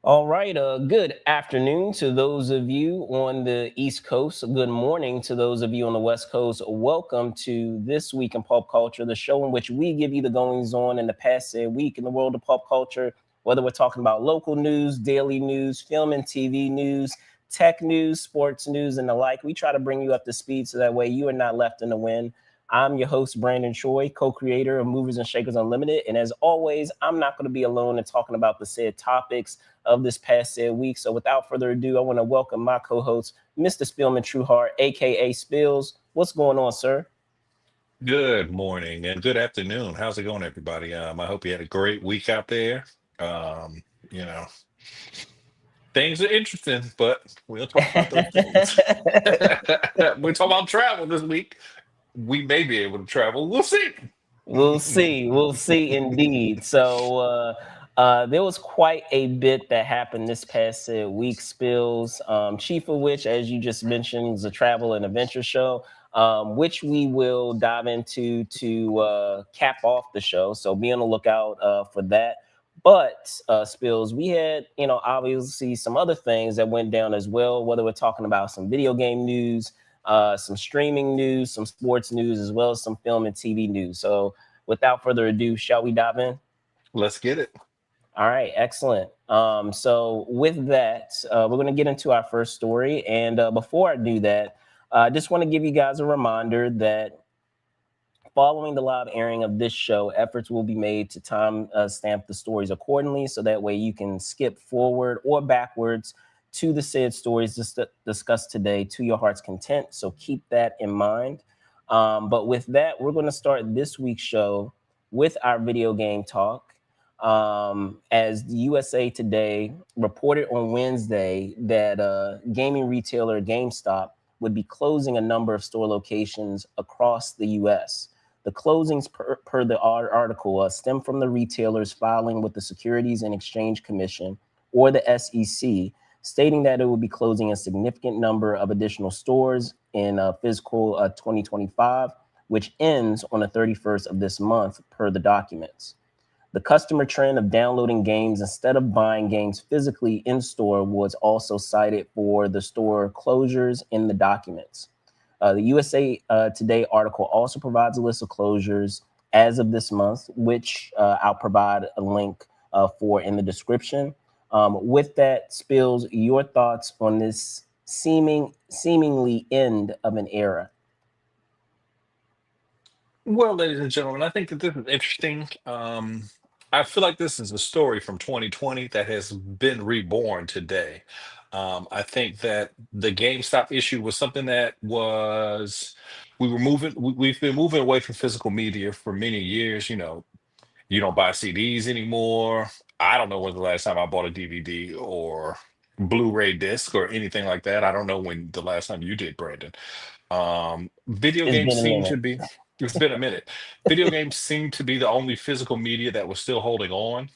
All right. Good afternoon to those of you on the East Coast. Good morning to those of you on the West Coast. Welcome to This Week in Pop Culture, the show in which we give you the goings on in the past week in the world of pop culture, whether we're talking about local news, daily news, film and TV news, tech news, sports news, and the like. We try to bring you up to speed so that way you are not left in the wind. I'm your host, Brandon Choi, co-creator of Movers and Shakers Unlimited. And as always, I'm not going to be alone in talking about the said topics of this past week. So without further ado, I want to welcome my co-host, Mr. Spielman Trueheart, aka Spills. What's going on, sir? Good morning and good afternoon. How's it going, everybody? I hope you had a great week out there. Um, you know, things are interesting, but we'll talk about those things. We're talking about travel this week. We may be able to travel. We'll see. We'll see. We'll see indeed. So there was quite a bit that happened this past week, Spills. Chief of which, as you just mentioned, is a travel and adventure show, which we will dive into to cap off the show. So be on the lookout for that. But Spills, we had, obviously some other things that went down as well, whether we're talking about some video game news, some streaming news, some sports news, as well as some film and TV news. So without further ado, shall we dive in? Let's get it. All right, excellent. So with that, we're going to get into our first story. And before I do that, I just want to give you guys a reminder that following the live airing of this show, efforts will be made to time stamp the stories accordingly, so that way you can skip forward or backwards to the said stories discussed today to your heart's content. So keep that in mind. But with that, we're going to start this week's show with our video game talk. As the USA Today reported on Wednesday that gaming retailer GameStop would be closing a number of store locations across the U.S. The closings per the article stem from the retailers filing with the Securities and Exchange Commission, or the SEC, stating that it will be closing a significant number of additional stores in fiscal 2025, which ends on the 31st of this month per the documents. The customer trend of downloading games instead of buying games physically in store was also cited for the store closures in the documents. The USA Today article also provides a list of closures as of this month, which I'll provide a link for in the description. With that, Spills, your thoughts on this seemingly end of an era? Well, ladies and gentlemen, I think that this is interesting. I feel like this is a story from 2020 that has been reborn today. I think that the GameStop issue was something that was we were moving. We've been moving away from physical media for many years. You don't buy CDs anymore. I don't know when the last time I bought a DVD or Blu-ray disc or anything like that. I don't know when the last time you did, Brandon. Video It's games been a seem to minute. be, it's been a minute. Video games seem to be the only physical media that was still holding on.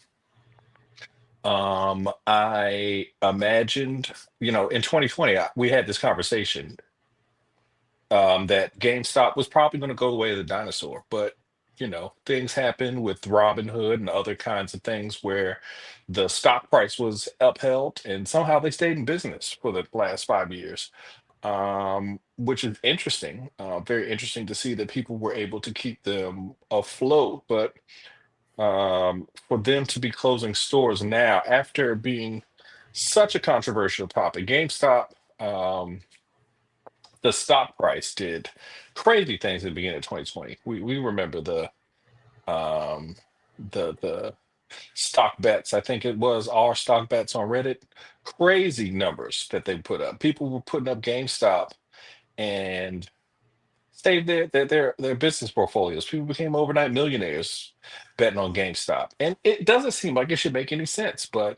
I imagined, in 2020, we had this conversation that GameStop was probably going to go the way of the dinosaur, but things happen with Robinhood and other kinds of things where the stock price was upheld and somehow they stayed in business for the last 5 years, which is interesting. Very interesting to see that people were able to keep them afloat, but for them to be closing stores now after being such a controversial topic, GameStop. The stock price did crazy things at the beginning of 2020. We remember um the stock bets. I think it was our stock bets on Reddit. Crazy numbers that they put up. People were putting up GameStop and saved their business portfolios. People became overnight millionaires betting on GameStop. And it doesn't seem like it should make any sense, but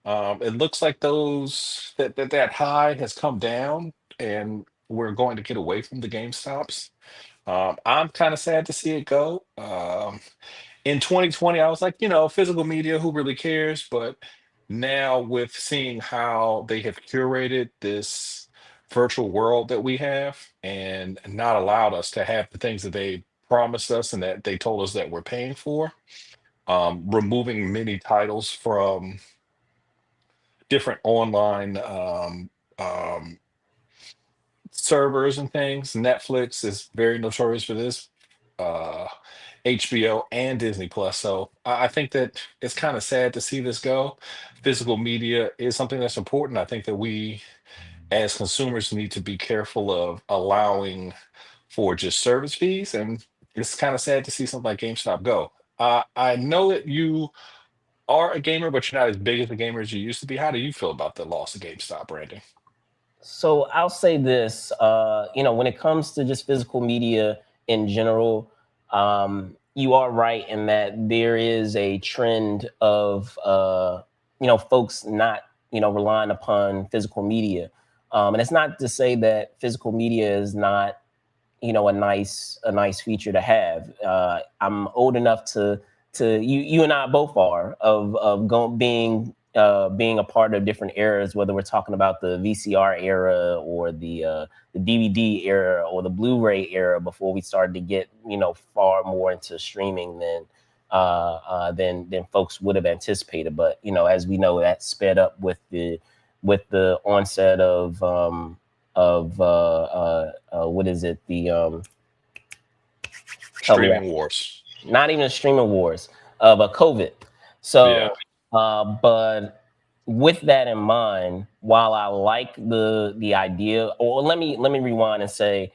it looks like that high has come down. and we're going to get away from the GameStops. I'm kind of sad to see it go. In 2020, I was like, physical media, who really cares? But now, with seeing how they have curated this virtual world that we have and not allowed us to have the things that they promised us and that they told us that we're paying for, removing many titles from different online um, servers and things. Netflix is very notorious for this. Uh, HBO and Disney Plus. So I think that it's kind of sad to see this go. Physical media is something that's important. I think that we as consumers need to be careful of allowing for just service fees. And it's kind of sad to see something like GameStop go. I know that you are a gamer, but you're not as big as a gamer as you used to be. How do you feel about the loss of GameStop, Brandon? So I'll say this, when it comes to just physical media in general, you are right in that there is a trend of, folks not, relying upon physical media. And it's not to say that physical media is not, a nice feature to have. I'm old enough to you and I both are of being a part of different eras, whether we're talking about the VCR era or the DVD era or the Blu-ray era before we started to get far more into streaming than folks would have anticipated. But as we know, that sped up with the onset of what is it, the help me out, Streaming wars. not even streaming wars, but COVID. Yeah. So, but with that in mind, while I like the idea, or let me rewind and say,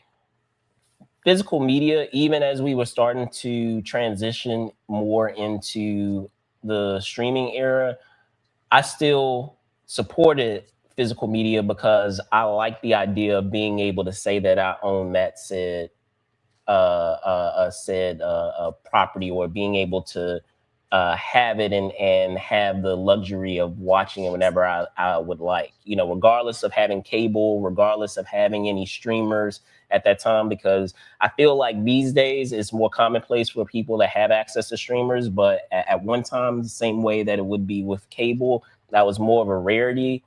physical media, even as we were starting to transition more into the streaming era, I still supported physical media because I like the idea of being able to say that I own that said property, or being able to have it and have the luxury of watching it whenever I would like, regardless of having cable, regardless of having any streamers at that time, because I feel like these days it's more commonplace for people to have access to streamers. But at one time, the same way that it would be with cable, that was more of a rarity.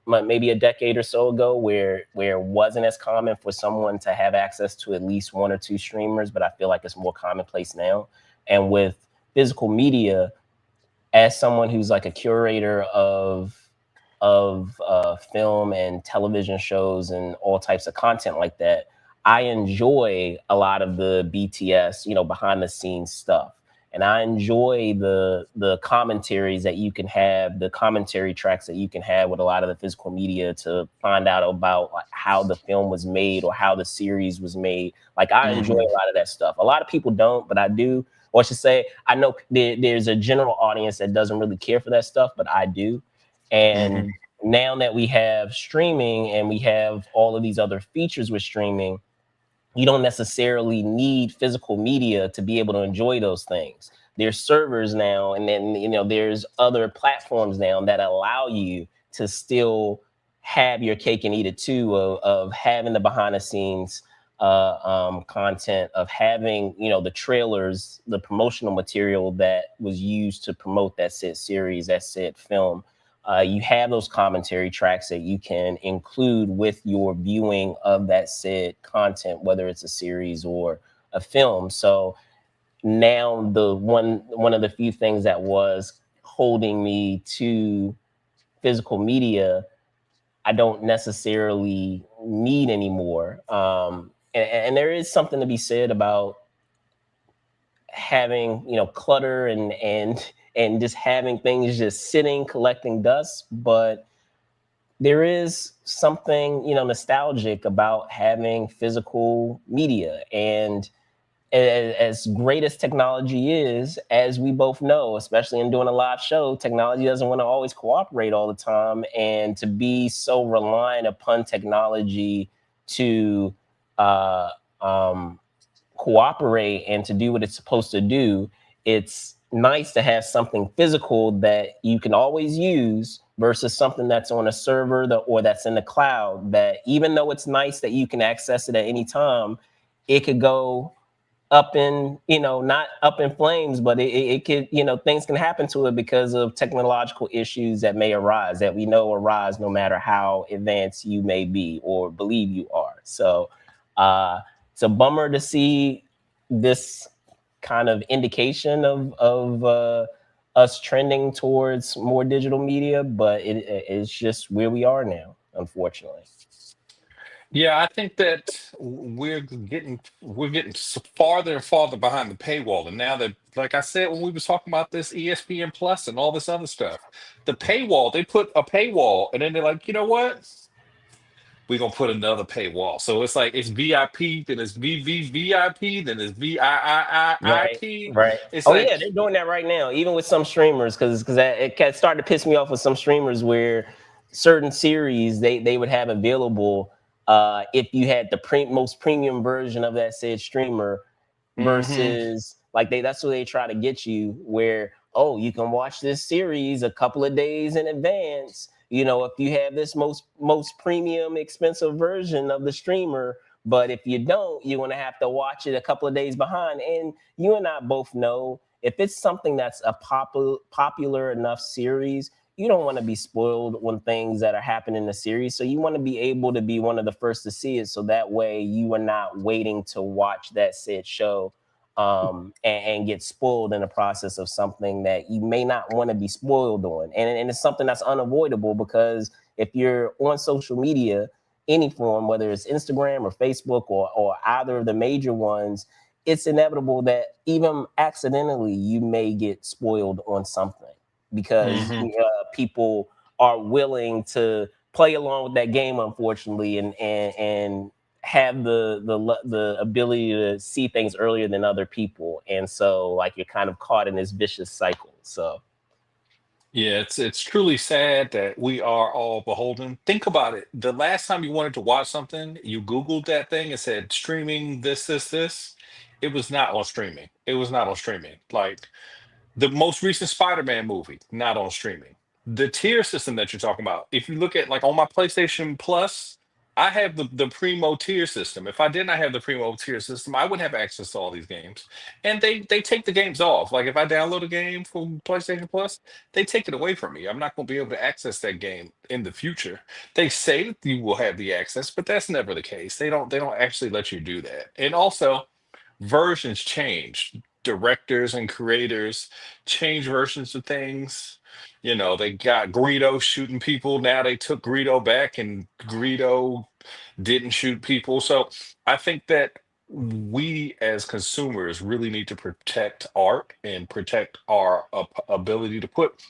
Maybe a decade or so ago, where it wasn't as common for someone to have access to at least one or two streamers, but I feel like it's more commonplace now. And with physical media, as someone who's like a curator of film and television shows and all types of content like that, I enjoy a lot of the BTS, behind the scenes stuff. And I enjoy the commentaries that you can have, the commentary tracks that you can have with a lot of the physical media to find out about like how the film was made or how the series was made. Like, I enjoy Hmm. a lot of that stuff. A lot of people don't, but I do. Or I should say, I know there's a general audience that doesn't really care for that stuff, but I do. And Hmm. now that we have streaming and we have all of these other features with streaming, you don't necessarily need physical media to be able to enjoy those things. There's servers now, and then there's other platforms now that allow you to still have your cake and eat it too, of having the behind the scenes content, of having the trailers, the promotional material that was used to promote that said series, that said film. You have those commentary tracks that you can include with your viewing of that said content, whether it's a series or a film. So now the one of the few things that was holding me to physical media, I don't necessarily need anymore. And there is something to be said about having clutter and just having things just sitting collecting dust. But there is something nostalgic about having physical media. And as great as technology is, as we both know, especially in doing a live show, technology doesn't want to always cooperate all the time. And to be so reliant upon technology to uh, um, cooperate and to do what it's supposed to do, it's nice to have something physical that you can always use, versus something that's on a server or that's in the cloud, that even though it's nice that you can access it at any time, it could go up in, not up in flames, but it could, things can happen to it because of technological issues that may arise, that we know arise no matter how advanced you may be or believe you are. So it's a bummer to see this kind of indication of us trending towards more digital media, but it's just where we are now, unfortunately. Yeah, I think that we're getting farther and farther behind the paywall, and now that, like I said, when we was talking about this ESPN Plus and all this other stuff, the paywall, they put a paywall, and then they're like, you know what? We're gonna put another paywall. So it's like it's VIP, then it's VVVIP, then it's Right, VIIIIP. right. It's Oh yeah, like, they're doing that right now, even with some streamers, because it started to piss me off with some streamers where certain series they would have available if you had the most premium version of that said streamer, hmm versus like that's what they try to get you, where, oh, you can watch this series a couple of days in advance, if you have this most premium expensive version of the streamer. But if you don't, you're going to have to watch it a couple of days behind. And you and I both know, if it's something that's a popular enough series, you don't want to be spoiled on things that are happening in the series. So you want to be able to be one of the first to see it, so that way you are not waiting to watch that said show and get spoiled in the process of something that you may not want to be spoiled on. And it's something that's unavoidable, because if you're on social media, any form, whether it's Instagram or Facebook or either of the major ones, it's inevitable that even accidentally you may get spoiled on something, because hmm people are willing to play along with that game, unfortunately, and have the ability to see things earlier than other people, and so like you're kind of caught in this vicious cycle. So Yeah, it's truly sad that we are all beholden. Think about it. The last time you wanted to watch something, you Googled that thing and said streaming this. It was not on streaming. It was not on streaming. Like the most recent Spider-Man movie, not on streaming. The tier system that you're talking about, if you look at like on my PlayStation Plus, I have the Primo tier system. If I did not have the Primo tier system, I wouldn't have access to all these games. And they take the games off. Like if I download a game from PlayStation Plus, they take it away from me. I'm not going to be able to access that game in the future. They say that you will have the access, but that's never the case. They don't actually let you do that. And also, versions change. Directors and creators change versions of things. They got Greedo shooting people. Now they took Greedo back, and Greedo didn't shoot people. So I think that we as consumers really need to protect art and protect our ability to put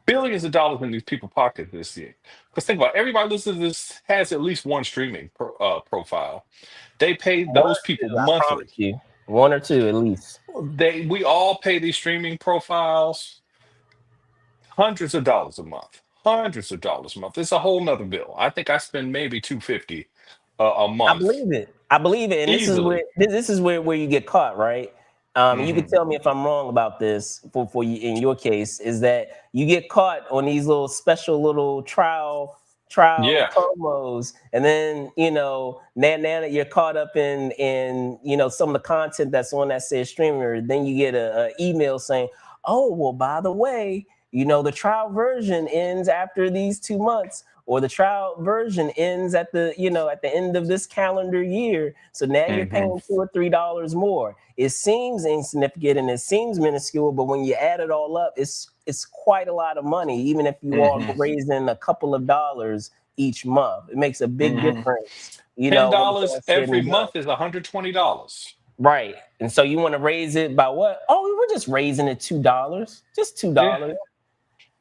billions of dollars in these people's pockets this year. Because think about it, everybody listening to this has at least one streaming profile. They pay one those or people two, I monthly. promise you, one or two at least. We all pay these streaming profiles hundreds of dollars a month. Hundreds of dollars a month. It's a whole nother bill. I think I spend maybe 250 a I month believe it. I believe it, and easily. this is where you get caught, right? You could hmm tell me if I'm wrong about this. For you, in your case, is that you get caught on these little special little trial Yeah. promos, and then now that you're caught up in some of the content that's on that said streamer, then you get a email saying, oh, well, by the way, the trial version ends after these 2 months, or the trial version ends at the end of this calendar year. So now you're hmm paying $2 or $3 more. It seems insignificant and it seems minuscule, but when you add it all up, it's quite a lot of money, even if you are hmm raising a couple of dollars each month. It makes a big hmm difference, when it's $10 all said every and done. month is $120. Right. And so you want to raise it by what? Oh, we're just raising it $2. Just Yeah. $2. It's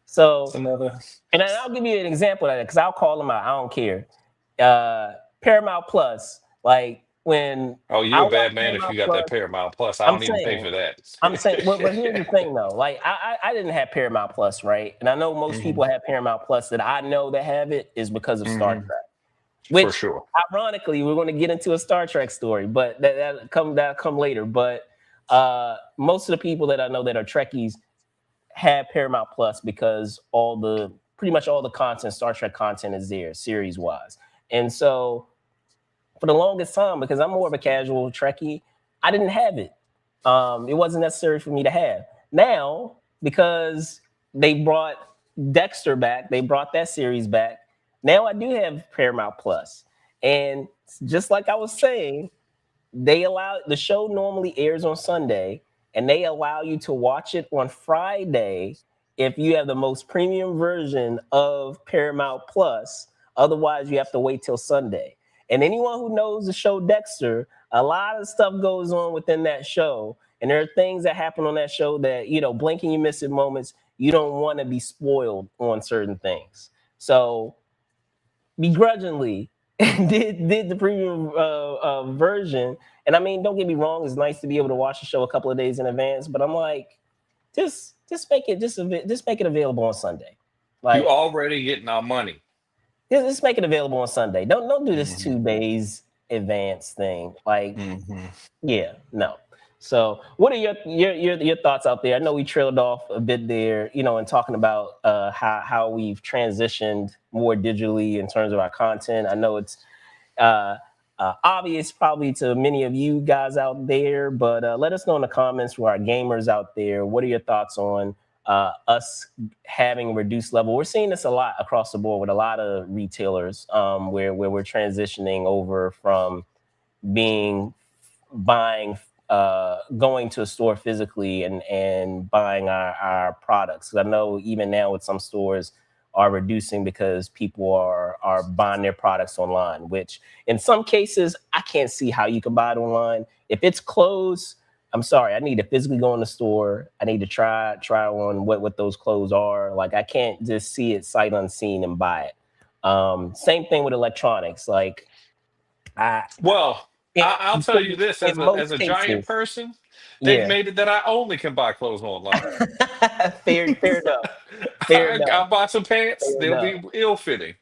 So, another. and I'll give you an example of that, because I'll call them out. I don't care. Paramount Plus, like when Oh, I you're a watch bad man if you Paramount got that Plus, Paramount Plus. I I'm don't even pay saying, for that. but here's the thing though. Like I didn't have Paramount Plus, right? And I know most hmm people have Paramount Plus. That I know that have it is because of Star hmm Trek. For Which, sure. ironically, we're going to get into a Star Trek story, but that'll come later. But most of the people that I know that are Trekkies have Paramount Plus, because all the pretty much all the content, Star Trek content, is there series wise. And so for the longest time, because I'm more of a casual Trekkie, I didn't have it. It wasn't necessary for me to have. Now, because they brought Dexter back, they brought that series back. Now I do have Paramount Plus, and just like I was saying, they allow the show normally airs on Sunday, and they allow you to watch it on Friday if you have the most premium version of Paramount Plus. Otherwise, you have to wait till Sunday. And anyone who knows the show Dexter, a lot of stuff goes on within that show. And there are things that happen on that show that, blink and you miss it moments. You don't want to be spoiled on certain things. So begrudgingly did the premium version. And I mean, don't get me wrong, it's nice to be able to watch the show a couple of days in advance, but I'm like, just make it available on Sunday. Like, you already getting our money. Just make it available on Sunday. Don't do this 2 days advance thing. Like, yeah, no. So, what are your thoughts out there? I know we trailed off a bit there, in talking about how we've transitioned more digitally in terms of our content. I know it's obvious probably to many of you guys out there, but let us know in the comments for our gamers out there. What are your thoughts on us having reduced level? We're seeing this a lot across the board with a lot of retailers, where we're transitioning over from going to a store physically and buying our products. I know even now with some stores are reducing because people are buying their products online, which in some cases I can't see how you can buy it online. If it's clothes, I'm sorry, I need to physically go in the store. I need to try on what those clothes are. Like, I can't just see it sight unseen and buy it. Same thing with electronics. Like, I'll tell you this, as a giant person, they've yeah. made it that I only can buy clothes online. Fair enough. I buy some pants, they'll be ill-fitting.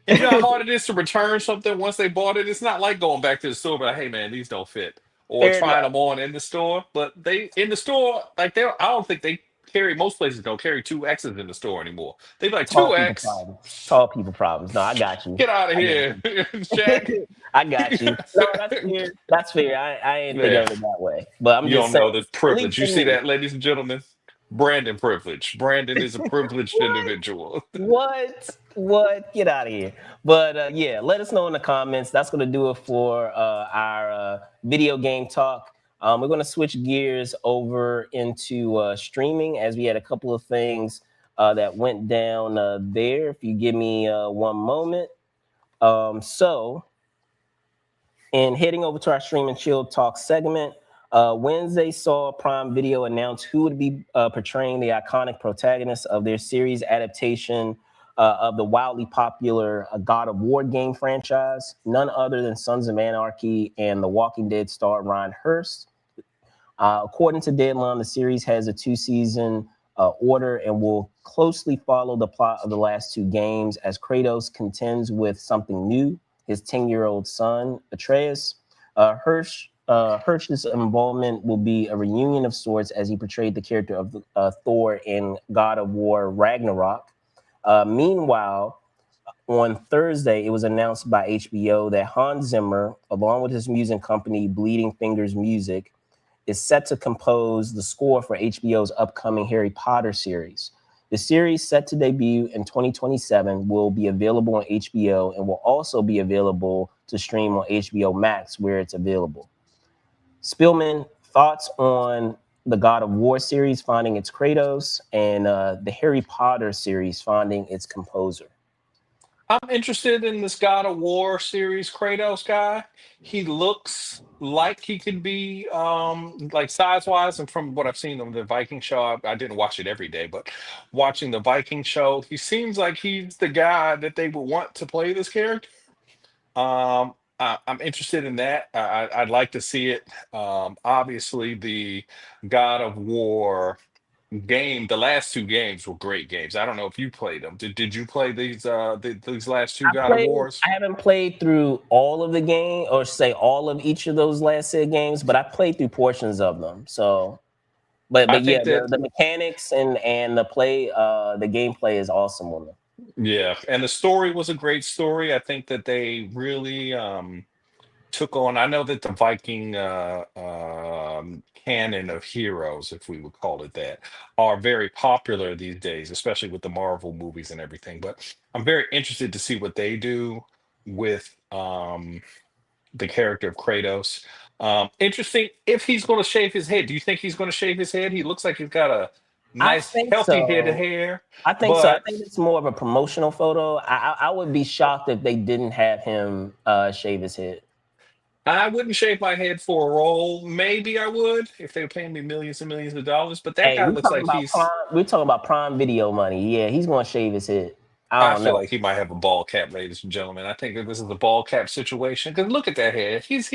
You know how hard it is to return something once they bought it? It's not like going back to the store, but hey man, these don't fit. Or trying them on in the store. But in the store, like I don't think they carry, most places don't carry 2X's in the store anymore. They be like, Tall people 2X. problems. Tall people problems. No, I got you. Get out of here, Jack. I got you. No, that's fair. That's fair. I ain't think of it that way. But I'm You just don't know saying, the privilege. You see that, ladies and gentlemen? Brandon privilege. Brandon is a privileged individual. What? Get out of here. But yeah, let us know in the comments. That's going to do it for our video game talk. We're going to switch gears over into streaming, as we had a couple of things that went down there. If you give me one moment. So, in heading over to our Stream and Chill Talk segment, Wednesday saw Prime Video announce who would be portraying the iconic protagonist of their series adaptation of the wildly popular God of War game franchise, none other than Sons of Anarchy and The Walking Dead star Ryan Hurst. According to Deadline, the series has a 2-season order and will closely follow the plot of the last 2 games as Kratos contends with something new, his 10-year-old son, Atreus. Hirsch's involvement will be a reunion of sorts as he portrayed the character of Thor in God of War Ragnarok. Meanwhile, on Thursday, it was announced by HBO that Hans Zimmer, along with his music company Bleeding Fingers Music, is set to compose the score for HBO's upcoming Harry Potter series. The series, set to debut in 2027, will be available on HBO and will also be available to stream on HBO Max where it's available. Spielman, thoughts on the God of War series finding its Kratos and the Harry Potter series finding its composer? I'm interested in this God of War series Kratos guy. He looks like he could be like size wise, and from what I've seen on the Viking show, I didn't watch it every day, but watching the Viking show, he seems like he's the guy that they would want to play this character. I'm interested in that. I'd like to see it. Obviously, the God of War game, the last 2 games were great games. I don't know if you played them. Did you play these last 2 God of Wars? I haven't played through all of the game, or say all of each of those last set games, but I played through portions of them. So, but I yeah, think that the mechanics and the play, the gameplay is awesome on them. Yeah, and the story was a great story. I think that they really took on. I know that the Viking canon of heroes, if we would call it that, are very popular these days, especially with the Marvel movies and everything. But I'm very interested to see what they do with the character of Kratos. Interesting if he's going to shave his head. Do you think he's going to shave his head? He looks like he's got a I nice, think healthy head of so. hair, I think so. I but think it's more of a promotional photo. I would be shocked if they didn't have him shave his head. I wouldn't shave my head for a role. Maybe I would if they were paying me millions and millions of dollars. But that Hey, guy we looks talking like about he's. prime. We're talking about Prime Video money. Yeah, he's gonna shave his head. I I don't feel know. like he might have a ball cap, ladies and gentlemen. I think that this is a ball cap situation. Because look at that hair. He's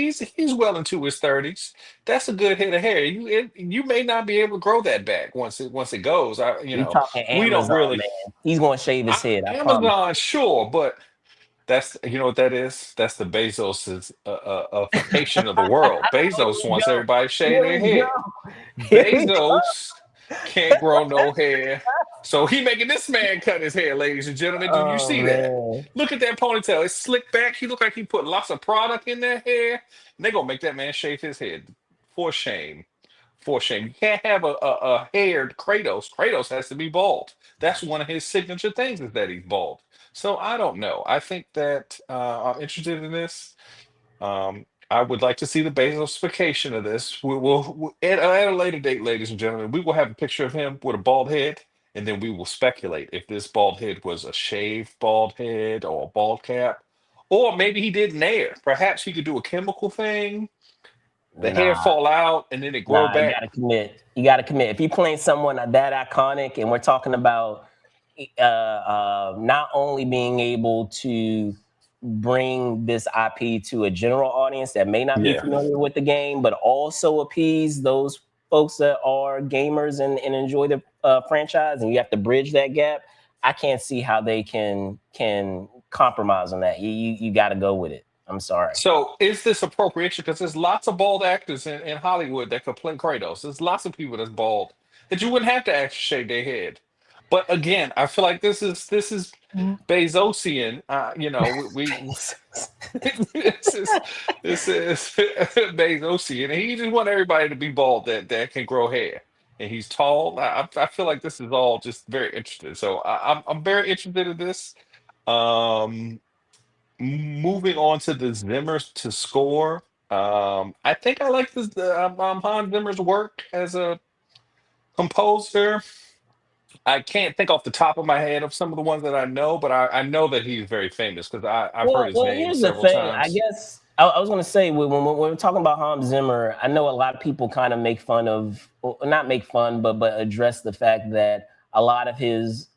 well into his 30s. That's a good head of hair. You may not be able to grow that back once it goes. We talking We don't Amazon, really. man. He's gonna shave his head. I promise. Amazon, sure, but that's what that is. That's the Bezos's ification of the world. Here Bezos we wants go. everybody to shave Here their we go. head. Here we go. Bezos can't grow no hair. So he making this man cut his hair, ladies and gentlemen. Do you Oh see that? man. Look at that ponytail. It's slicked back. He look like he put lots of product in that hair. And they gonna make that man shave his head. For shame. For shame. You can't have a haired Kratos. Kratos has to be bald. That's one of his signature things is that he's bald. So I don't know. I think that I'm interested in this. I would like to see the Bezosification of this. At a later date, ladies and gentlemen, we will have a picture of him with a bald head, and then we will speculate if this bald head was a shaved bald head or a bald cap, or maybe he did nair. Perhaps he could do a chemical thing. The hair Nah. fall out and then it grow Nah, you back. gotta commit. You gotta commit. If you're playing someone that iconic, and we're talking about not only being able to bring this IP to a general audience that may not be Yeah. familiar with the game, but also appease those folks that are gamers and enjoy the franchise, and you have to bridge that gap. I can't see how they can compromise on that. You got to go with it. I'm sorry. So is this appropriation? Because there's lots of bald actors in Hollywood that could play Kratos. There's lots of people that's bald that you wouldn't have to actually shave their head. But again, I feel like this is Bezosian. This is this is Bezosian, and he just want everybody to be bald that can grow hair. And he's tall. I feel like this is all just very interesting. So I'm very interested in this. Um, Moving on to the Zimmer to score. I think I like Hans Zimmer's work as a composer. I can't think off the top of my head of some of the ones that I know, but I know that he's very famous because I've heard his Well, name here's the several thing. I times. guess I was going to say when we're talking about Hans Zimmer, I know a lot of people kind of make fun of, well, not make fun, but address the fact that a lot of his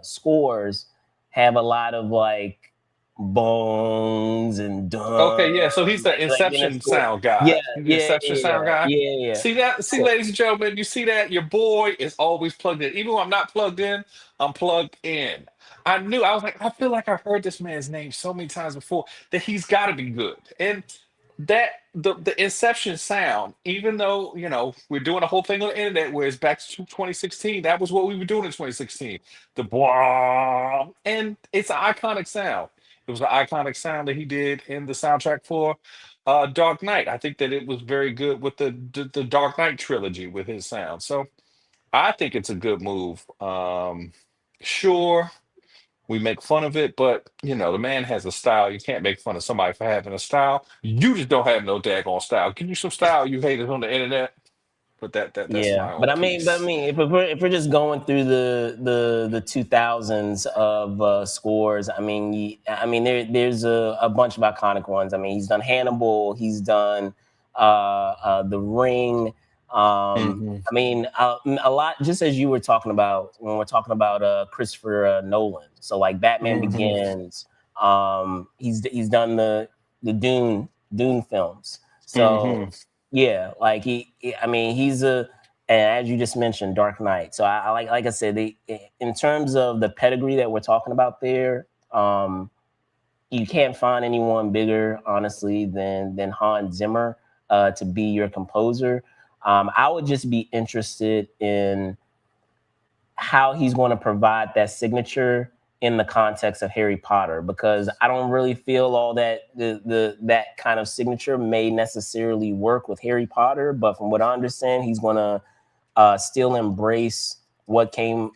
scores have a lot lot of like bones and Okay, dun, yeah. So he's the like in a Inception score. sound Yeah, guy. He's the yeah, Inception yeah, sound guy. yeah, yeah. See that? See, So, ladies and gentlemen, you see that? Your boy is always plugged in. Even when I'm not plugged in, I'm plugged in. I was like, I feel like I've heard this man's name so many times before that he's got to be good. And that the Inception sound, even though we're doing a whole thing on the internet where it's back to 2016, that was what we were doing in 2016. The blah, and it's an iconic sound. It was an iconic sound that he did in the soundtrack for Dark Knight. I think that it was very good with the Dark Knight trilogy with his sound. So I think it's a good move. Sure, we make fun of it, but the man has a style. You can't make fun of somebody for having a style. You just don't have no daggone style. Give you some style, you haters on the internet. But that's yeah, my but own I piece. mean, if we're just going through the 2000s of scores, I mean, there's a bunch of iconic ones. I mean, he's done Hannibal, he's done The Ring. Hmm. I mean, a lot. Just as you were talking about when we're talking about Christopher Nolan, so like Batman Hmm. Begins. He's done the Dune films. Hmm. So yeah, like I mean, he's a, and as you just mentioned, Dark Knight. So I like I said, in terms of the pedigree that we're talking about there, you can't find anyone bigger, honestly, than Hans Zimmer to be your composer. I would just be interested in how he's going to provide that signature in the context of Harry Potter, because I don't really feel all that that kind of signature may necessarily work with Harry Potter. But from what I understand, he's going to still embrace what came.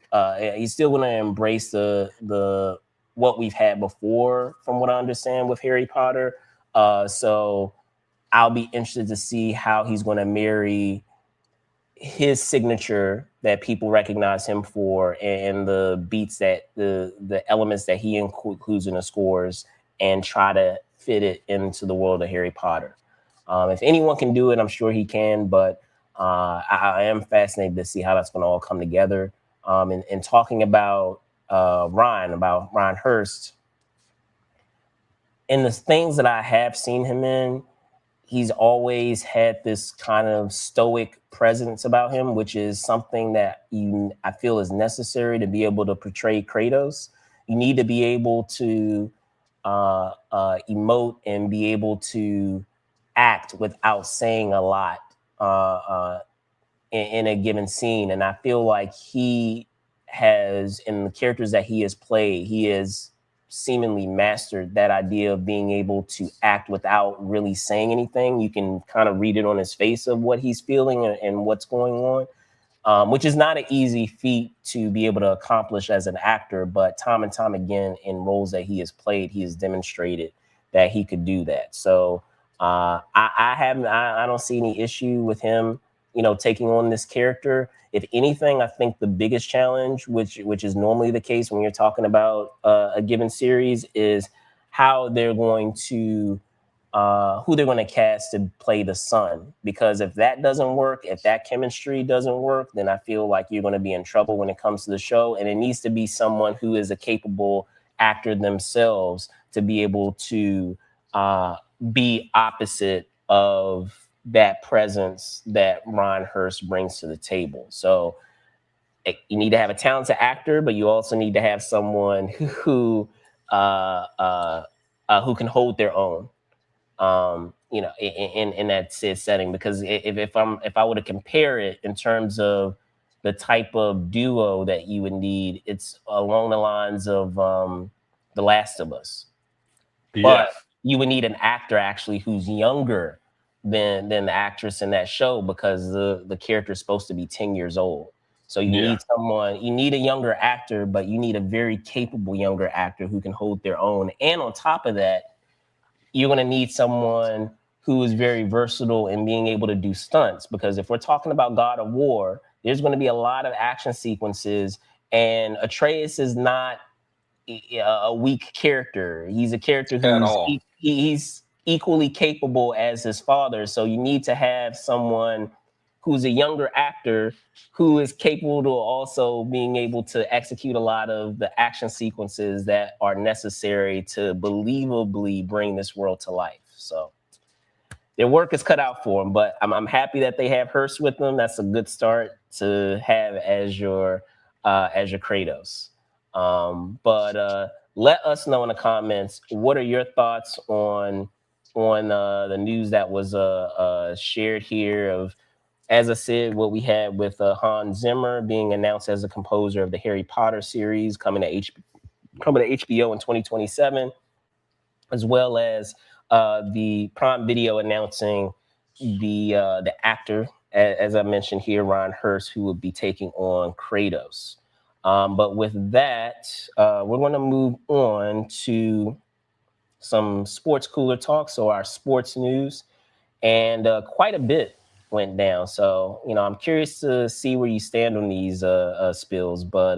He's still going to embrace the what we've had before, from what I understand with Harry Potter. So I'll be interested to see how he's going to marry his signature that people recognize him for, and the beats that the elements that he includes in the scores, and try to fit it into the world of Harry Potter. If anyone can do it, I'm sure he can, but I am fascinated to see how that's going to all come together. And talking about Ryan Hurst, and the things that I have seen him in, he's always had this kind of stoic presence about him, which is something that I feel is necessary to be able to portray Kratos. You need to be able to emote and be able to act without saying a lot in a given scene. And I feel like he has, in the characters that he has played, he has seemingly mastered that idea of being able to act without really saying anything. You can kind of read it on his face of what he's feeling and what's going on, which is not an easy feat to be able to accomplish as an actor. But time and time again, in roles that he has played, he has demonstrated that he could do that. So I don't see any issue with him, taking on this character. If anything, I think the biggest challenge, which is normally the case when you're talking about a given series, is how they're going to who they're going to cast to play the son. Because if that doesn't work, if that chemistry doesn't work, then I feel like you're going to be in trouble when it comes to the show. And it needs to be someone who is a capable actor themselves to be able to be opposite of that presence that Ron Hurst brings to the table. So you need to have a talented actor, but you also need to have someone who can hold their own, in that setting. Because if I were to compare it in terms of the type of duo that you would need, it's along the lines of The Last of Us. Yeah. But you would need an actor actually who's younger than the actress in that show, because the character is supposed to be 10 years old. So you need a younger actor, but you need a very capable younger actor who can hold their own. And on top of that, you're going to need someone who is very versatile in being able to do stunts, because if we're talking about God of War, there's going to be a lot of action sequences, and Atreus is not a weak character. He's a character who's he's equally capable as his father. So you need to have someone who's a younger actor who is capable to also being able to execute a lot of the action sequences that are necessary to believably bring this world to life. So their work is cut out for them, but I'm happy that they have Hurst with them. That's a good start to have as your Kratos. But let us know in the comments, what are your thoughts on the news that was shared here of, as I said, what we had with Hans Zimmer being announced as a composer of the Harry Potter series coming to HBO in 2027, as well as the Prime Video announcing the actor, as I mentioned here, Ron Hurst, who will be taking on Kratos. But with that, we're going to move on to some sports cooler talk, so our sports news, and quite a bit went down. So, I'm curious to see where you stand on these spills, but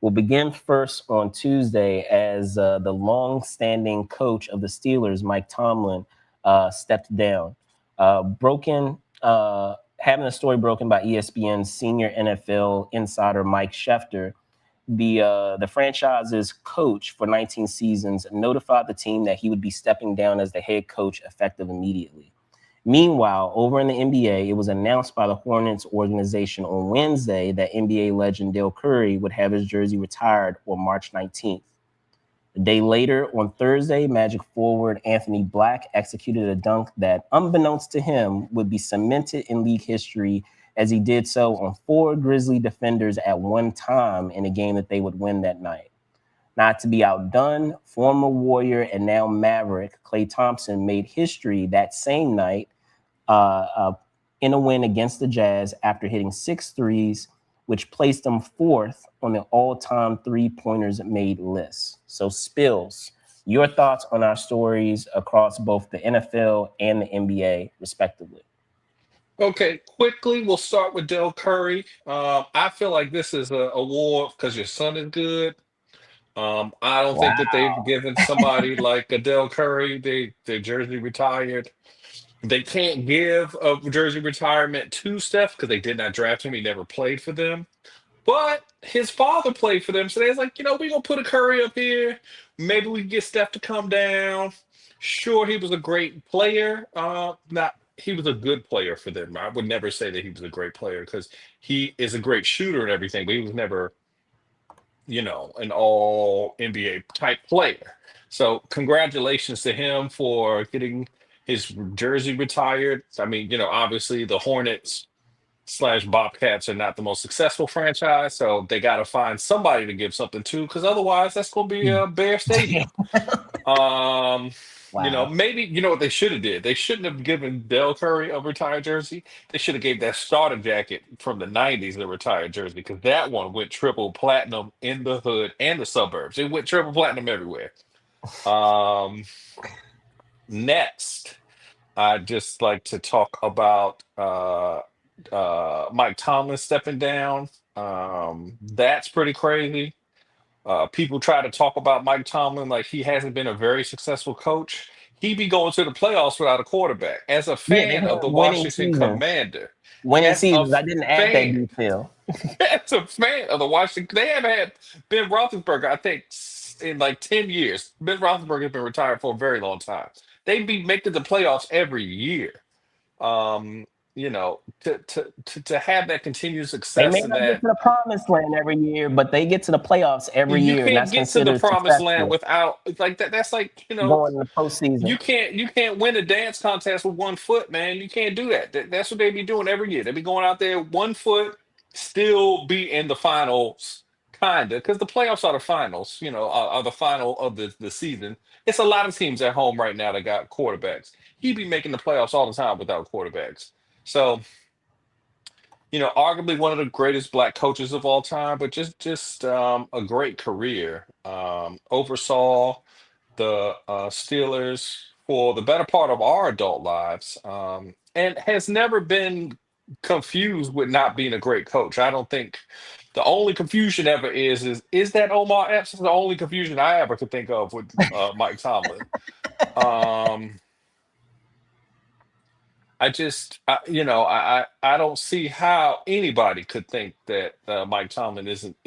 we'll begin first on Tuesday as the long-standing coach of the Steelers, Mike Tomlin, stepped down. Having a story broken by ESPN's senior NFL insider Mike Schefter, the franchise's coach for 19 seasons notified the team that he would be stepping down as the head coach effective immediately. Meanwhile, over in the NBA, it was announced by the Hornets organization on Wednesday that NBA legend Dale Curry would have his jersey retired on March 19th. A day later, on Thursday, Magic forward Anthony Black executed a dunk that, unbeknownst to him, would be cemented in league history as he did so on 4 Grizzly defenders at one time in a game that they would win that night. Not to be outdone, former Warrior and now Maverick Klay Thompson made history that same night in a win against the Jazz after hitting 6 threes, which placed him 4th on the all-time three-pointers made list. So, Spills, your thoughts on our stories across both the NFL and the NBA, respectively. Okay, quickly, we'll start with Del Curry. I feel like this is a award because your son is good. I don't think that they've Wow. given somebody like a Del Curry their jersey retired. They can't give a jersey retirement to Steph because they did not draft him. He never played for them. But his father played for them. So they was like, we're going to put a Curry up here. Maybe we can get Steph to come down. Sure, he was a great player. Not he was a good player for them. I would never say that he was a great player because he is a great shooter and everything, but he was never, an all NBA type player. So congratulations to him for getting his jersey retired. I mean, obviously the Hornets slash Bobcats are not the most successful franchise, so they got to find somebody to give something to, because otherwise that's going to be a Bear Stadium. Um, Wow. maybe what they should have did. They shouldn't have given Del Curry a retired jersey. They should have gave that starter jacket from the '90s a retired jersey because that one went triple platinum in the hood and the suburbs. It went triple platinum everywhere. Um, Next, I'd just like to talk about Mike Tomlin stepping down. That's pretty crazy. People try to talk about Mike Tomlin like he hasn't been a very successful coach. He be going to the playoffs without a quarterback. As a Yeah, they've fan had of the winning Washington seasons. Commander, Winning as a seasons. I didn't add that fan, detail. as a fan of the Washington, they have had Ben Roethlisberger, I think, in like 10 years. Ben Roethlisberger has been retired for a very long time. They be making the playoffs every year. um, to have that continued They success may and not get that to the promised land every year, but they get to the playoffs every you year, and can't that's get to the considered promised land successful without like that. That's like, going in the postseason. you can't win a dance contest with 1 foot, man. You can't do that. That's what they be doing every year. They be going out there 1 foot, still be in the finals, kinda, because the playoffs are the finals. Are the final of the season. It's a lot of teams at home right now that got quarterbacks. He be making the playoffs all the time without quarterbacks. So arguably one of the greatest black coaches of all time, but just a great career. Oversaw the Steelers for the better part of our adult lives, and has never been confused with not being a great coach. I don't think the only confusion ever is that Omar Epps is the only confusion I ever could think of with Mike Tomlin. Um, I don't see how anybody could think that Mike Tomlin isn't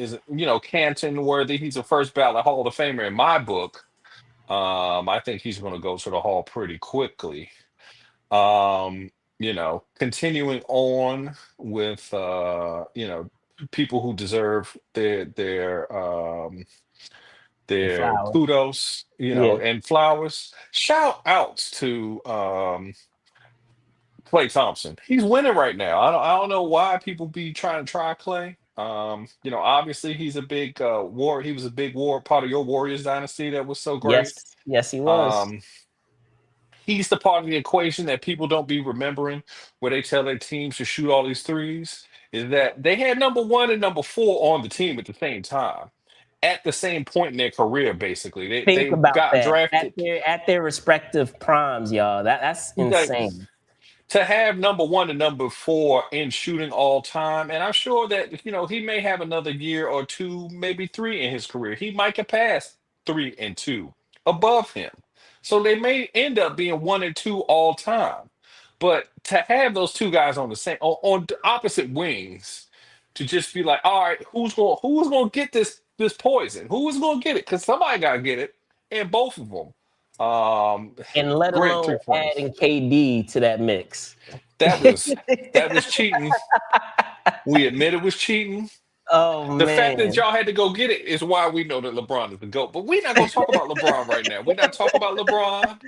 Canton worthy. He's a first ballot Hall of Famer in my book. I think he's going to go to the Hall pretty quickly. Continuing on with people who deserve The their flowers. kudos, Yeah. and flowers. Shout outs to Klay Thompson. He's winning right now. I don't know why people be trying to try Klay. Obviously he's a big war. He was a big war part of your Warriors dynasty that was so great. Yes. Yes, he was. Um, he's the part of the equation that people don't be remembering where they tell their teams to shoot all these threes. Is that they had number one and number four on the team at the same time, at the same point in their career, basically. They Think they about got that drafted. at their respective primes, y'all. That's Like, insane. to have number one and number four in shooting all time. And I'm sure that, he may have another year or two, maybe three in his career. He might get past 3 and 2 above him. So they may end up being 1 and 2 all time. But to have those two guys on the same on the opposite wings, to just be like, all right, who's gonna get this poison? Who is gonna get it? Because somebody gotta get it. And both of them. And let Great alone 3 pointers. adding KD to that mix. That was cheating. We admit it was cheating. Oh The fact that man. y'all had to go get it is why we know that LeBron is the GOAT. But we're not gonna talk about LeBron right now. We're not talking about LeBron.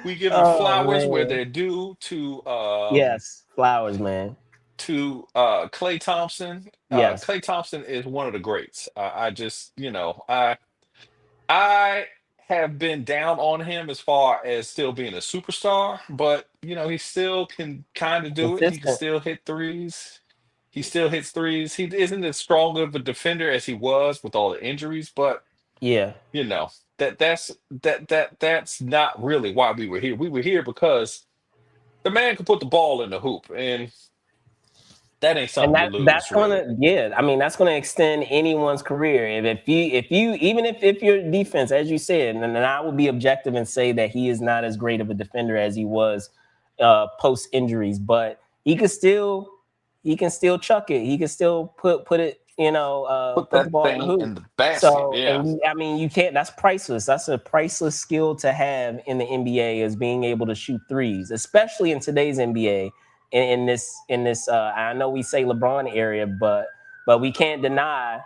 We giving Oh flowers where man. they're due to Yes. Flowers, man. to Klay Thompson. Yes. Klay Thompson is one of the greats. I just, I have been down on him as far as still being a superstar, but he still can kind of do it. He can Consistent. still hit threes. He still hits threes. He isn't as strong of a defender as he was with all the injuries, but Yeah. you know that's not really why we were here. We were here because the man could put the ball in the hoop, and that ain't And something you that's lose, really. gonna, yeah, I mean, that's gonna extend anyone's career. If you even if your defense, as you said, and I will be objective and say that he is not as great of a defender as he was post injuries, but he can still chuck it. He can still put it, Put put the that ball in the thing hoop. in the basket. So, Yeah. and I mean, you can't. That's priceless. That's a priceless skill to have in the NBA, is being able to shoot threes, especially in today's NBA. In this, I know we say LeBron area, but we can't deny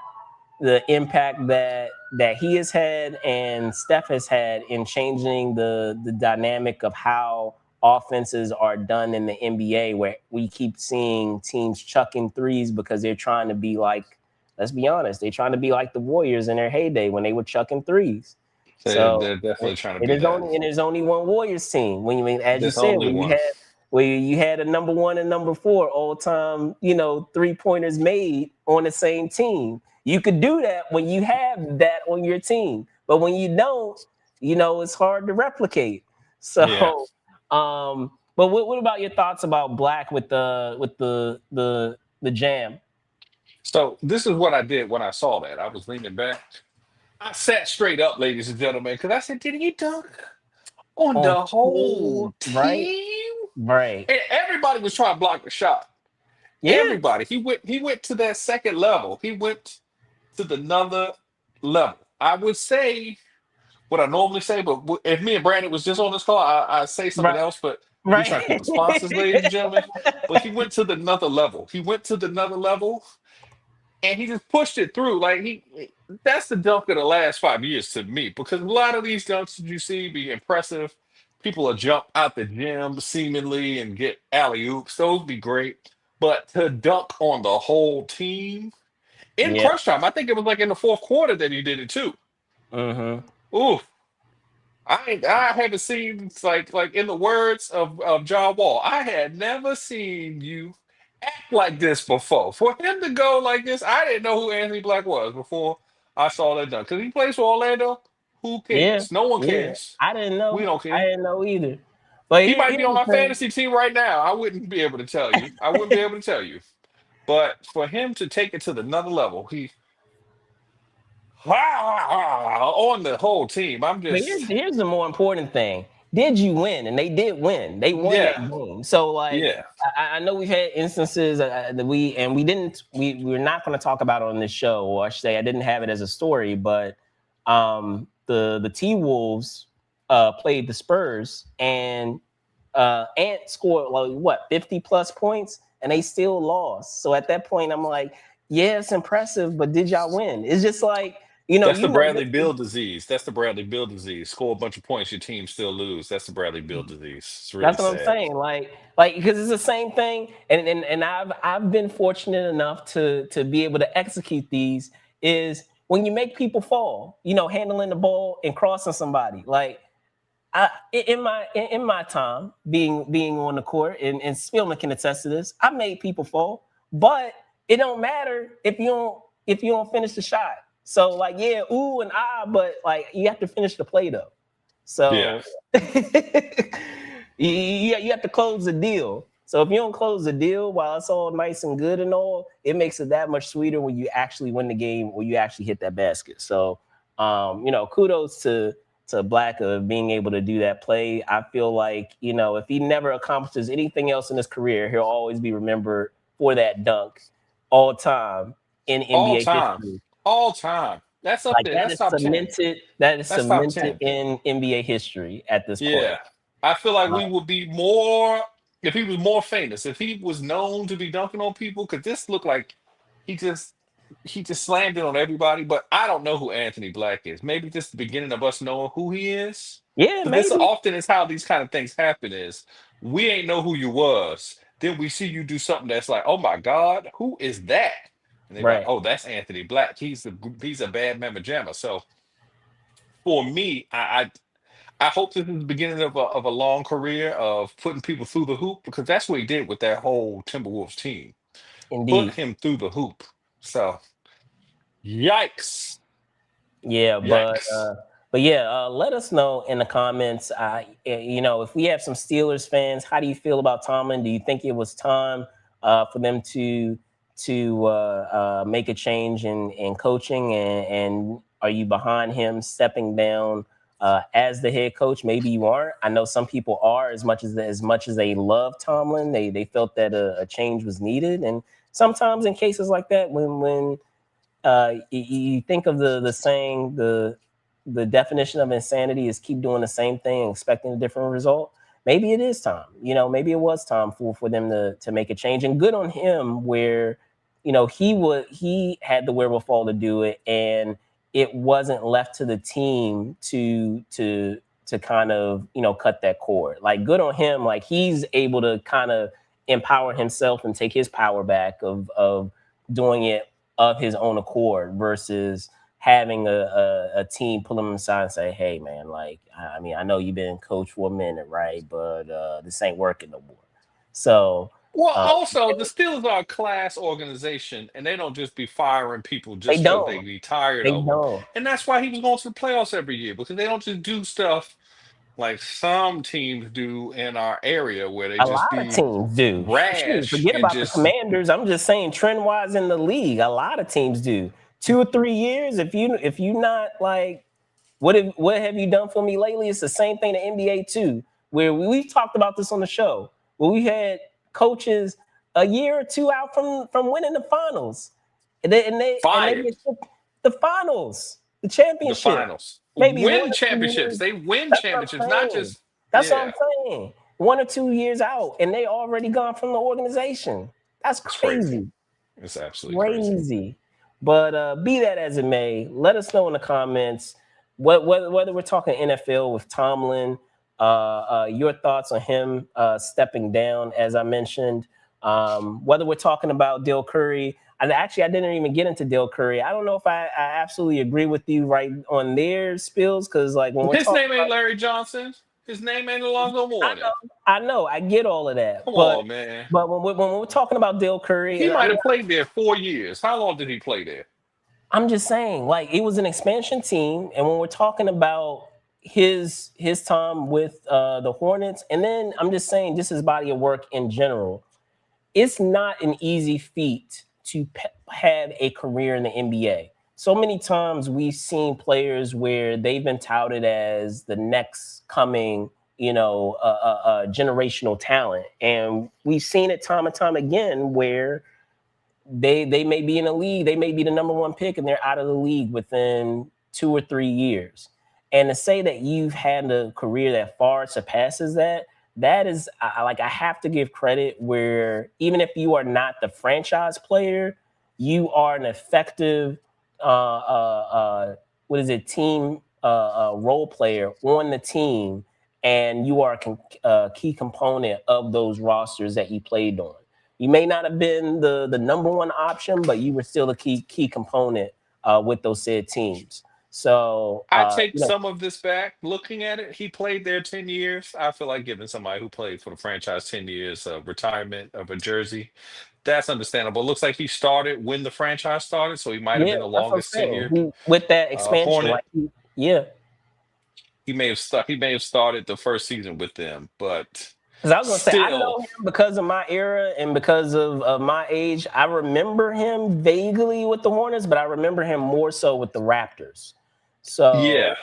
the impact that he has had and Steph has had in changing the dynamic of how offenses are done in the NBA, where we keep seeing teams chucking threes because they're trying to be like, let's be honest, they're trying to be like the Warriors in their heyday when they were chucking threes. They're So definitely trying to it be is that. only and there's only one Warriors team. When you, as you There's said, only when you one. had a number one and number four all time, 3-pointers made on the same team. You could do that when you have that on your team, but when you don't, it's hard to replicate. Yeah. So, but what about your thoughts about Black with the jam? So this is what I did when I saw that. I was leaning back. I sat straight up, ladies and gentlemen, because I said, "Did he dunk on On the whole full, right, team?" right, And everybody was trying to block the shot. yeah, Everybody. He went to that second level. He went to the another level. I would say what I normally say, but if me and Brandon was just on this call, I say something right, else. But we try to keep right. the sponsors, ladies and gentlemen. But he went to the another level. He went to the another level, and he just pushed it through. Like that's the dunk of the last 5 years to me. Because a lot of these dunks that you see be impressive. People will jump out the gym seemingly and get alley oops. Those be great. But to dunk on the whole team in Yeah. crunch time, I think it was like in the fourth quarter that he did it too. Hmm. Ooh, I haven't seen, it's like in the words of John Wall, I had never seen you act like this before. For him to go like this, I didn't know who Anthony Black was before I saw that done. Because he plays for Orlando. Who Yeah, cares? No one yeah. cares. I didn't We know. don't I care. didn't know either. But He might here's be on the my thing. fantasy team right now. I wouldn't be able to tell you. I wouldn't be able to tell you. But for him to take it to the another level, he on the whole team. I'm But just here's the more important thing. Did you win? And they did win. They won that yeah, game. So like, yeah. I know we've had instances that we're not going to talk about it on this show, or I should say I didn't have it as a story, but the T Wolves played the Spurs, and Ant scored like what 50 plus points, and they still lost. So at that point, I'm like, yeah, it's impressive, but did y'all win? It's just like, That's the Bradley this is, Bill disease. That's the Bradley Bill disease. Score a bunch of points, your team still lose. That's the Bradley Bill disease. It's really that's what I'm sad. saying. Like because it's the same thing, and I've been fortunate enough to be able to execute these. Is when you make people fall, handling the ball and crossing somebody. Like in my time being on the court, and Spielman can attest to this, I made people fall, but it don't matter if you don't finish the shot. So like, yeah, ooh and ah, but like you have to finish the play though. Yeah. So you have to close the deal. So if you don't close the deal while it's all nice and good and all, it makes it that much sweeter when you actually win the game, or you actually hit that basket. So kudos to Black of being able to do that play. I feel like, if he never accomplishes anything else in his career, he'll always be remembered for that dunk all time in All NBA time. history. All time. That's up Like there. that That's is top 10. cemented. That is That's top cemented 10. in NBA history at this point. Yeah. I feel like Uh, we would be more if he was more famous, if he was known to be dunking on people, because this looked like he just he just slammed it on everybody. But I don't know who Anthony Black is. Maybe just the beginning of us knowing who he is. yeah, But this maybe. often is how these kind of things happen is we ain't know who you was. Then we see you do something that's like, oh my God, who is that? And they're like, Right. oh, that's Anthony Black. He's a bad mamma jamma. So for me, I hope this is the beginning of a long career of putting people through the hoop, because that's what he did with that whole Timberwolves team. Put Indeed. him through the hoop. So yikes. Yeah, Yikes. but yeah, let us know in the comments. You know, if we have some Steelers fans, how do you feel about Tomlin? Do you think it was time for them to make a change in coaching, and are you behind him stepping down as the head coach? Maybe you aren't. I know some people are. As much as they love Tomlin, they felt that a change was needed, and sometimes in cases like that, when you think of the saying, the definition of insanity is keep doing the same thing and expecting a different result. Maybe it is time. You know, maybe it was time for them to make a change. And good on him, where he had the wherewithal to do it, and it wasn't left to the team to kind of cut that cord. Like, good on him. Like, he's able to kind of empower himself and take his power back of doing it of his own accord versus having a team pull him aside and say, hey man, like, I mean, I know you've been coach for a minute, right? But this ain't working no more. So Well, uh, also the Steelers are a class organization, and they don't just be firing people they just because don't. they be tired They of them. don't. And that's why he was going to the playoffs every year, because they don't just do stuff like some teams do in our area, where they A just lot of be teams do. Shoot, rash forget and about the just Commanders. I'm just saying, trend wise in the league, a lot of teams do. 2 or 3 years, if you not like, what have you done for me lately? It's the same thing to NBA too, where we've talked about this on the show, where we had coaches a year or two out from winning the finals, and they fired. get the finals, the The championship, finals. maybe Win championships. 1 or 2 years. They win That's what I'm championships, not saying. just That's what yeah. I'm saying. 1 or 2 years out, and they already gone from the organization. That's It's crazy. crazy. It's absolutely crazy. Crazy. But be that as it may, let us know in the comments whether we're talking NFL with Tomlin, your thoughts on him stepping down, as I mentioned, whether we're talking about Dale Curry. And actually, I didn't even get into Dale Curry. I don't know if I absolutely agree with you right on their spills, because like when we're His talking name ain't about, Larry Johnson. His name ain't Alonzo I Mourning. know, I know, I get all of that, Come but on, man. when we're talking about Dale Curry, He I might mean, have played there 4 years. How long did he play there? I'm just saying, like, it was an expansion team, and when we're talking about his time with the Hornets, and then I'm just saying, just his body of work in general, it's not an easy feat to have a career in the NBA. So many times we've seen players where they've been touted as the next coming, generational talent, and we've seen it time and time again where they may be in a league, they may be the number one pick, and they're out of the league within 2 or 3 years. And to say that you've had a career that far surpasses that, that is like, I have to give credit where even if you are not the franchise player, you are an effective what is it, team role player on the team, and you are a key component of those rosters that you played on. You may not have been the number one option, but you were still a key component with those said teams. So I take some of this back. Looking at it, he played there 10 years. I feel like giving somebody who played for the franchise 10 years retirement of a jersey. That's understandable. It looks like he started when the franchise started, so he might have yeah, been the that's what I'm longest saying. tenured With that expansion, Hornet. like, yeah. He may have started the first season with them, but Because I was gonna say, I still, know him because of my era and because of my age. I remember him vaguely with the Hornets, but I remember him more so with the Raptors. yeah. So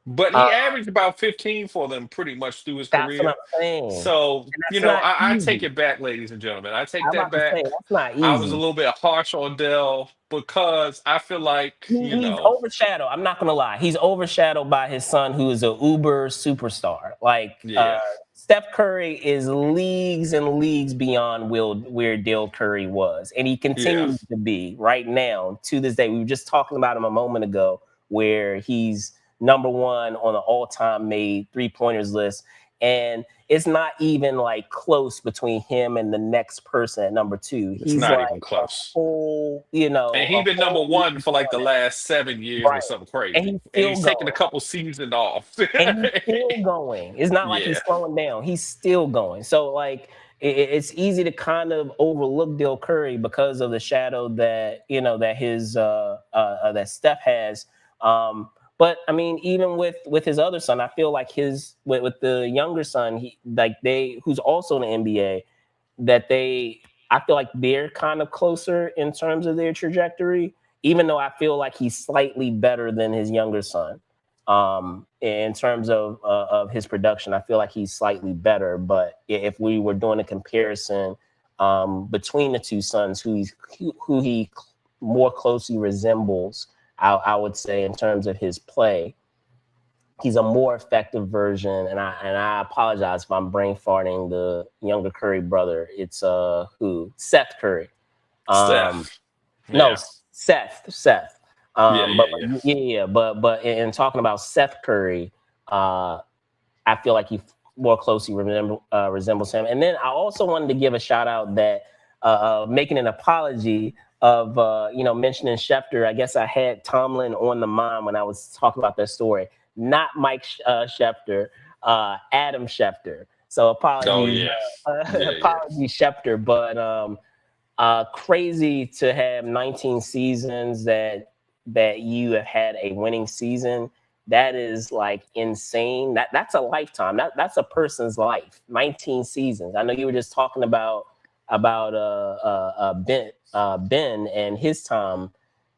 But uh, he averaged about 15 for them pretty much through his that's what I'm career. saying, So, and that's not I take easy. it back, ladies and gentlemen. I take I'm that about to say back. that's not I was a easy. little bit harsh on Dell because I feel like, He's overshadowed. I'm not gonna lie. He's overshadowed by his son, who is a uber superstar. Like yeah, Steph Curry is leagues and leagues beyond where Dale Curry was, and he yeah. continues to be right now to this day. We were just talking about him a moment ago, where he's number one on the all-time made three-pointers list. and it's not even like close between him and the next person at number two. It's He's not like even a close. whole, And a he been number whole one league for like the beyond that. last 7 years or Right. something And crazy. he's And still he's taking a going. couple seasons off. And he's still going. It's not like Yeah. he's slowing down. He's still going. So like it's easy to kind of overlook Bill Curry because of the shadow that that his that Steph has. But I mean, even with his other son, I feel like his with the younger son, he like they who's also in the NBA, that they I feel like they're kind of closer in terms of their trajectory, even though I feel like he's slightly better than his younger son. In terms of his production, I feel like he's slightly better. But if we were doing a comparison between the two sons, who he more closely resembles, I would say in terms of his play, he's a more effective version. And I apologize if I'm brain farting the younger Curry brother. It's who Seth Curry. Um, Steph. no, Yeah. Seth. Yeah, But yeah, yeah. yeah, but in talking about Seth Curry, I feel like he more closely resembles him. And then I also wanted to give a shout out that making an apology of mentioning Schefter. I guess I had Tomlin on the mind when I was talking about that story, not Mike Schefter, Adam Schefter. So Oh apologies, yeah. Yeah, yeah. apologies Schefter, but crazy to have 19 seasons that you have had a winning season. That is like insane. That's a lifetime. That's a person's life. 19 seasons. I know you were just talking about Ben and his time.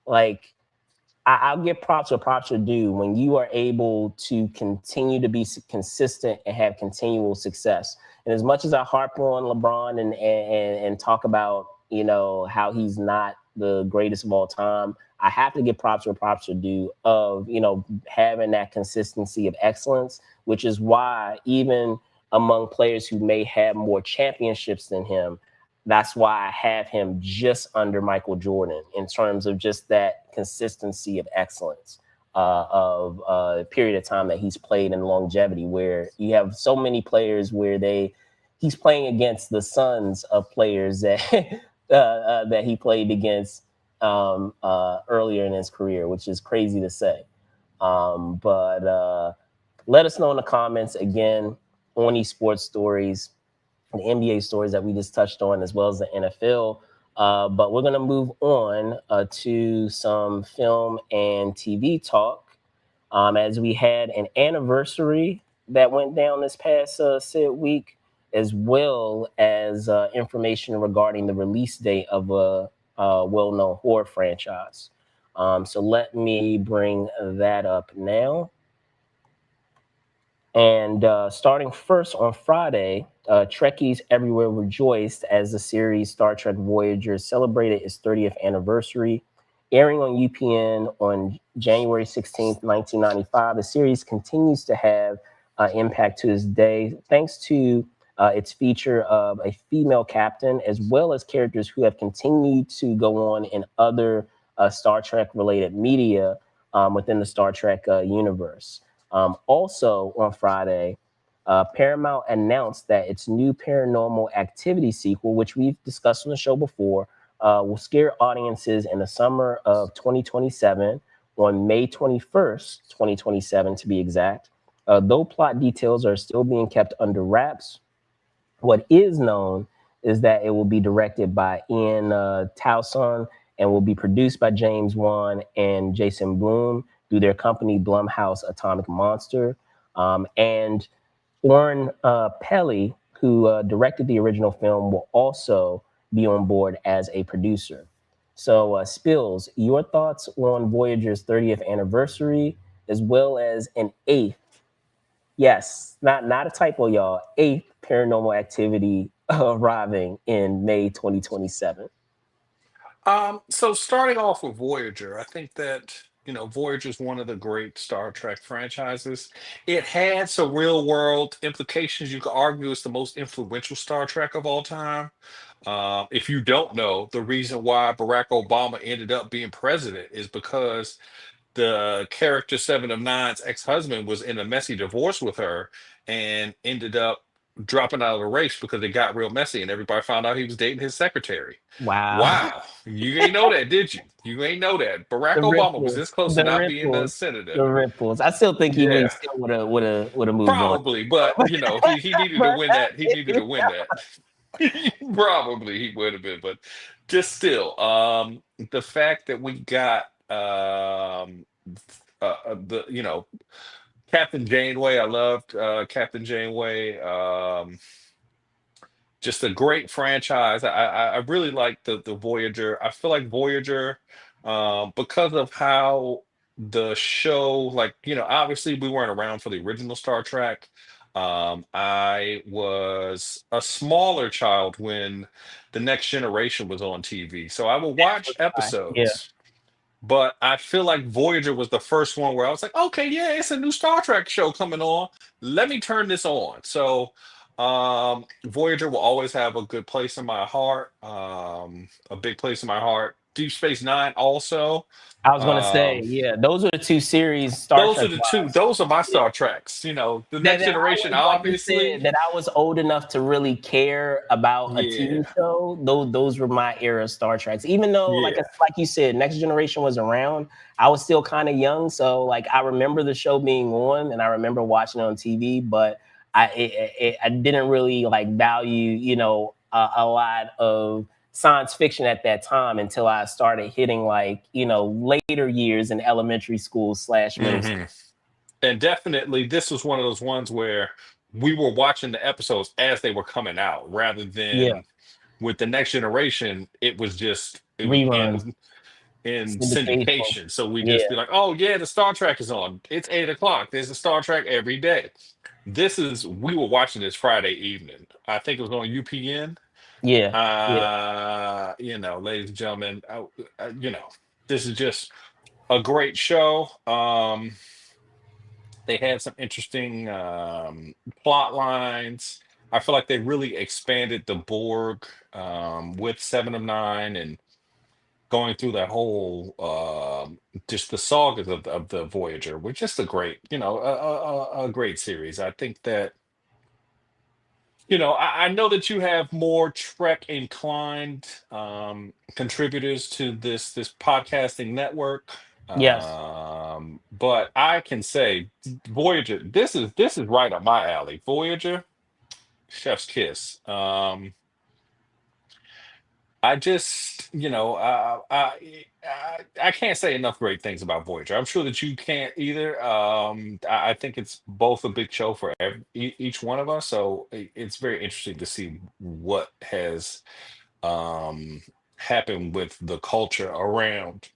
Like I'll give props where props are due when you are able to continue to be consistent and have continual success. And as much as I harp on LeBron and talk about how he's not the greatest of all time, I have to give props where props are due of having that consistency of excellence, which is why even among players who may have more championships than him, that's why I have him just under Michael Jordan in terms of just that consistency of excellence of a period of time that he's played in longevity, where you have so many players where he's playing against the sons of players that that he played against earlier in his career, which is crazy to say. But let us know in the comments again on these sports stories, the NBA stories that we just touched on, as well as the NFL. But we're going to move on to some film and TV talk, as we had an anniversary that went down this past said week, as well as information regarding the release date of a well-known horror franchise. So let me bring that up now. And starting first on Friday, Trekkies everywhere rejoiced as the series Star Trek Voyager celebrated its 30th anniversary. Airing on UPN on January 16th, 1995, the series continues to have impact to this day, thanks to its feature of a female captain, as well as characters who have continued to go on in other Star Trek related media within the Star Trek universe. Also on Friday, Paramount announced that its new Paranormal Activity sequel, which we've discussed on the show before, will scare audiences in the summer of 2027, on May 21st, 2027 to be exact. Though plot details are still being kept under wraps, what is known is that it will be directed by Ian Towson and will be produced by James Wan and Jason Blum through their company Blumhouse Atomic Monster. And Oren Peli, who directed the original film, will also be on board as a producer. So, Spills, your thoughts on Voyager's 30th anniversary, as well as an eighth, yes, not a typo, y'all, eighth Paranormal Activity arriving in May 2027. So starting off with Voyager, I think that Voyager is one of the great Star Trek franchises. It had some real world implications. You could argue it's the most influential Star Trek of all time. If you don't know, the reason why Barack Obama ended up being president is because the character Seven of Nine's ex-husband was in a messy divorce with her, and ended up dropping out of the race because it got real messy and everybody found out he was dating his secretary. Wow. Wow, you ain't know that, did you? You ain't know that. Barack The Obama was this ripples, close to the not being a ripples, senator. the ripples. I still think he Yeah, still would have moved on. probably, but he needed to But win that. He needed to win that. Probably he would have been, but just still, the fact that we got the Captain Janeway. I loved Captain Janeway. Just a great franchise. I really like the Voyager. I feel like Voyager, because of how the show, like, obviously we weren't around for the original Star Trek. I was a smaller child when the Next Generation was on TV, so I would watch yeah, episodes. But I feel like Voyager was the first one where I was like, okay, yeah, it's a new Star Trek show coming on. Let me turn this on. So Voyager will always have a good place in my heart, a big place in my heart. Deep Space Nine also. I was gonna say, Um, yeah, those are the two series Star those are Trek the two. wise. Those are my Yeah. Star Treks. The That Next I Generation, was, like you said, obviously. that I was old enough to really care about a TV Yeah, show. Those were my era Star Treks. Even though, yeah. like you said, Next Generation was around, I was still kind of young, so like I remember the show being on, and I remember watching it on TV, but I didn't really like value, a lot of science fiction at that time until I started hitting like, later years in elementary school slash middle school. hmm And definitely, this was one of those ones where we were watching the episodes as they were coming out, rather Yeah, than with the Next Generation. It was reruns, in syndication. syndication. So we just Yeah, be like, oh yeah, the Star Trek is on. It's 8 o'clock. There's a Star Trek every day. We were watching this Friday evening. I think it was on UPN. yeah, yeah. Ladies and gentlemen, this is just a great show. They had some interesting plot lines. I feel like they really expanded the Borg with Seven of Nine and going through that whole just the sagas of the Voyager, which is a great, a great series. I think that I know that you have more Trek inclined contributors to this podcasting network. Yes. But I can say Voyager, this is right up my alley. Voyager, Chef's Kiss. I just, I can't say enough great things about Voyager. I'm sure that you can't either. I think it's both a big show for each one of us. So it's very interesting to see what has happened with the culture around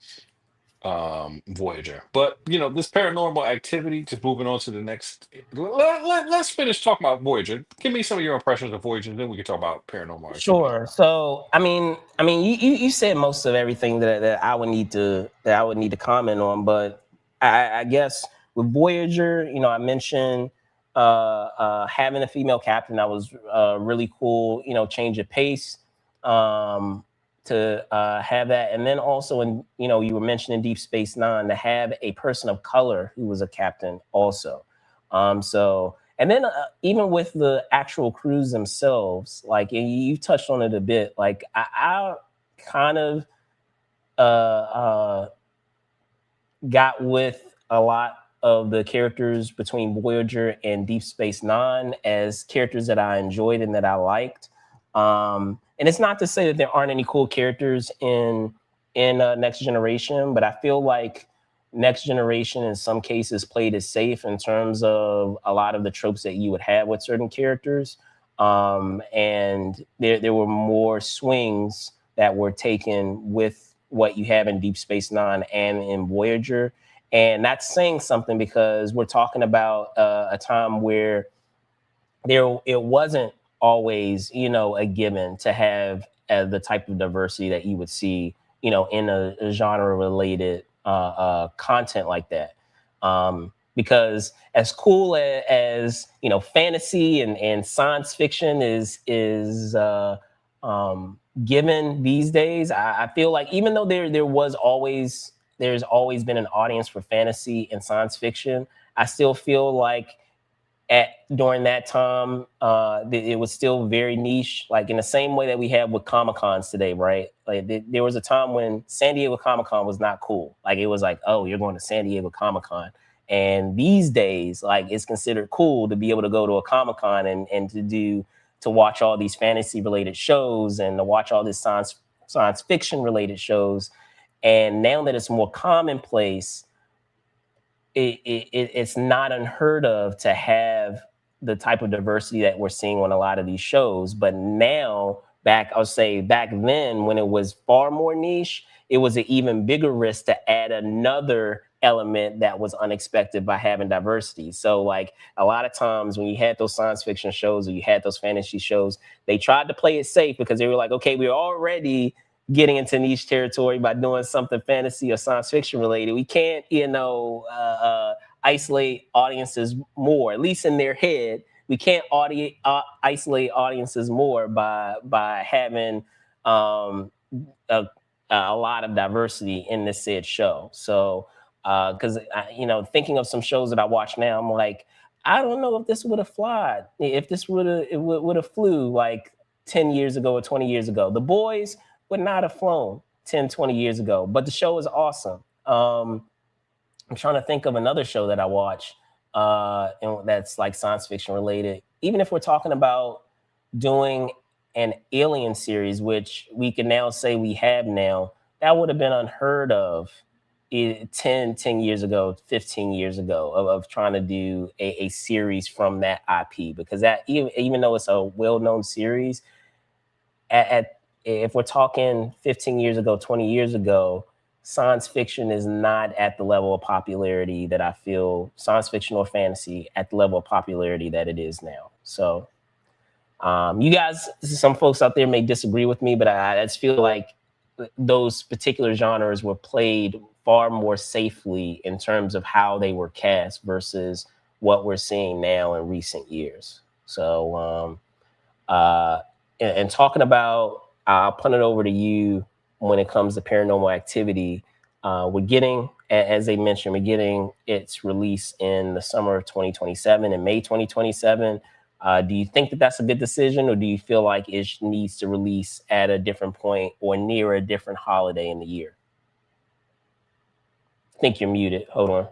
Voyager. But this paranormal activity, just moving on to the next. Let's finish talking about Voyager. Give me some of your impressions of Voyager, and then we can talk about paranormal activity. Sure. So, I mean, you said most of everything that I would need to comment on, but I guess with Voyager, I mentioned having a female captain. That was really cool. Change of pace, to have that, and then also you were mentioning Deep Space Nine, to have a person of color who was a captain also. So, and then even with the actual crews themselves, like, and you touched on it a bit, like I kind of got with a lot of the characters between Voyager and Deep Space Nine as characters that I enjoyed and that I liked. And it's not to say that there aren't any cool characters in Next Generation, but I feel like Next Generation in some cases played it safe in terms of a lot of the tropes that you would have with certain characters. And there were more swings that were taken with what you have in Deep Space Nine and in Voyager. And that's saying something because we're talking about a time where it wasn't always, a given to have the type of diversity that you would see, in a genre related content like that. Because as cool as fantasy and science fiction is given these days, I feel like even though there's always been an audience for fantasy and science fiction, I still feel like during that time, it was still very niche, like in the same way that we have with Comic Cons today, right? Like there was a time when San Diego Comic Con was not cool. Like it was like, oh, you're going to San Diego Comic Con. And these days, like it's considered cool to be able to go to a Comic Con and to watch all these fantasy related shows and to watch all this science fiction related shows. And now that it's more commonplace, it's not unheard of to have the type of diversity that we're seeing on a lot of these shows. But now, I'll say back then, when it was far more niche, it was an even bigger risk to add another element that was unexpected by having diversity. So, like a lot of times when you had those science fiction shows or you had those fantasy shows, they tried to play it safe because they were like, okay, we're already getting into niche territory by doing something fantasy or science fiction related. We can't, isolate audiences more, at least in their head. We can't isolate audiences more by having a, a lot of diversity in this said show. So, because thinking of some shows that I watch now, I'm like, I don't know if this would have flied, if this would have flew like 10 years ago or 20 years ago. The Boys would not have flown 10, 20 years ago, but the show is awesome. I'm trying to think of another show that I watch and that's like science fiction related. Even if we're talking about doing an Alien series, which we can now say we have now, that would have been unheard of 10 years ago, 15 years ago of trying to do a series from that IP, because that even though it's a well-known series, if we're talking 15 years ago, 20 years ago, science fiction is not at the level of popularity that I feel, science fiction or fantasy, at the level of popularity that it is now. So you guys, some folks out there may disagree with me, but I just feel like those particular genres were played far more safely in terms of how they were cast versus what we're seeing now in recent years. So, and talking about, I'll put it over to you when it comes to Paranormal Activity. We're getting, as they mentioned, we're getting its release in the summer of 2027, in May 2027. Do you think that that's a good decision, or do you feel like it needs to release at a different point or near a different holiday in the year? I think you're muted. Hold on.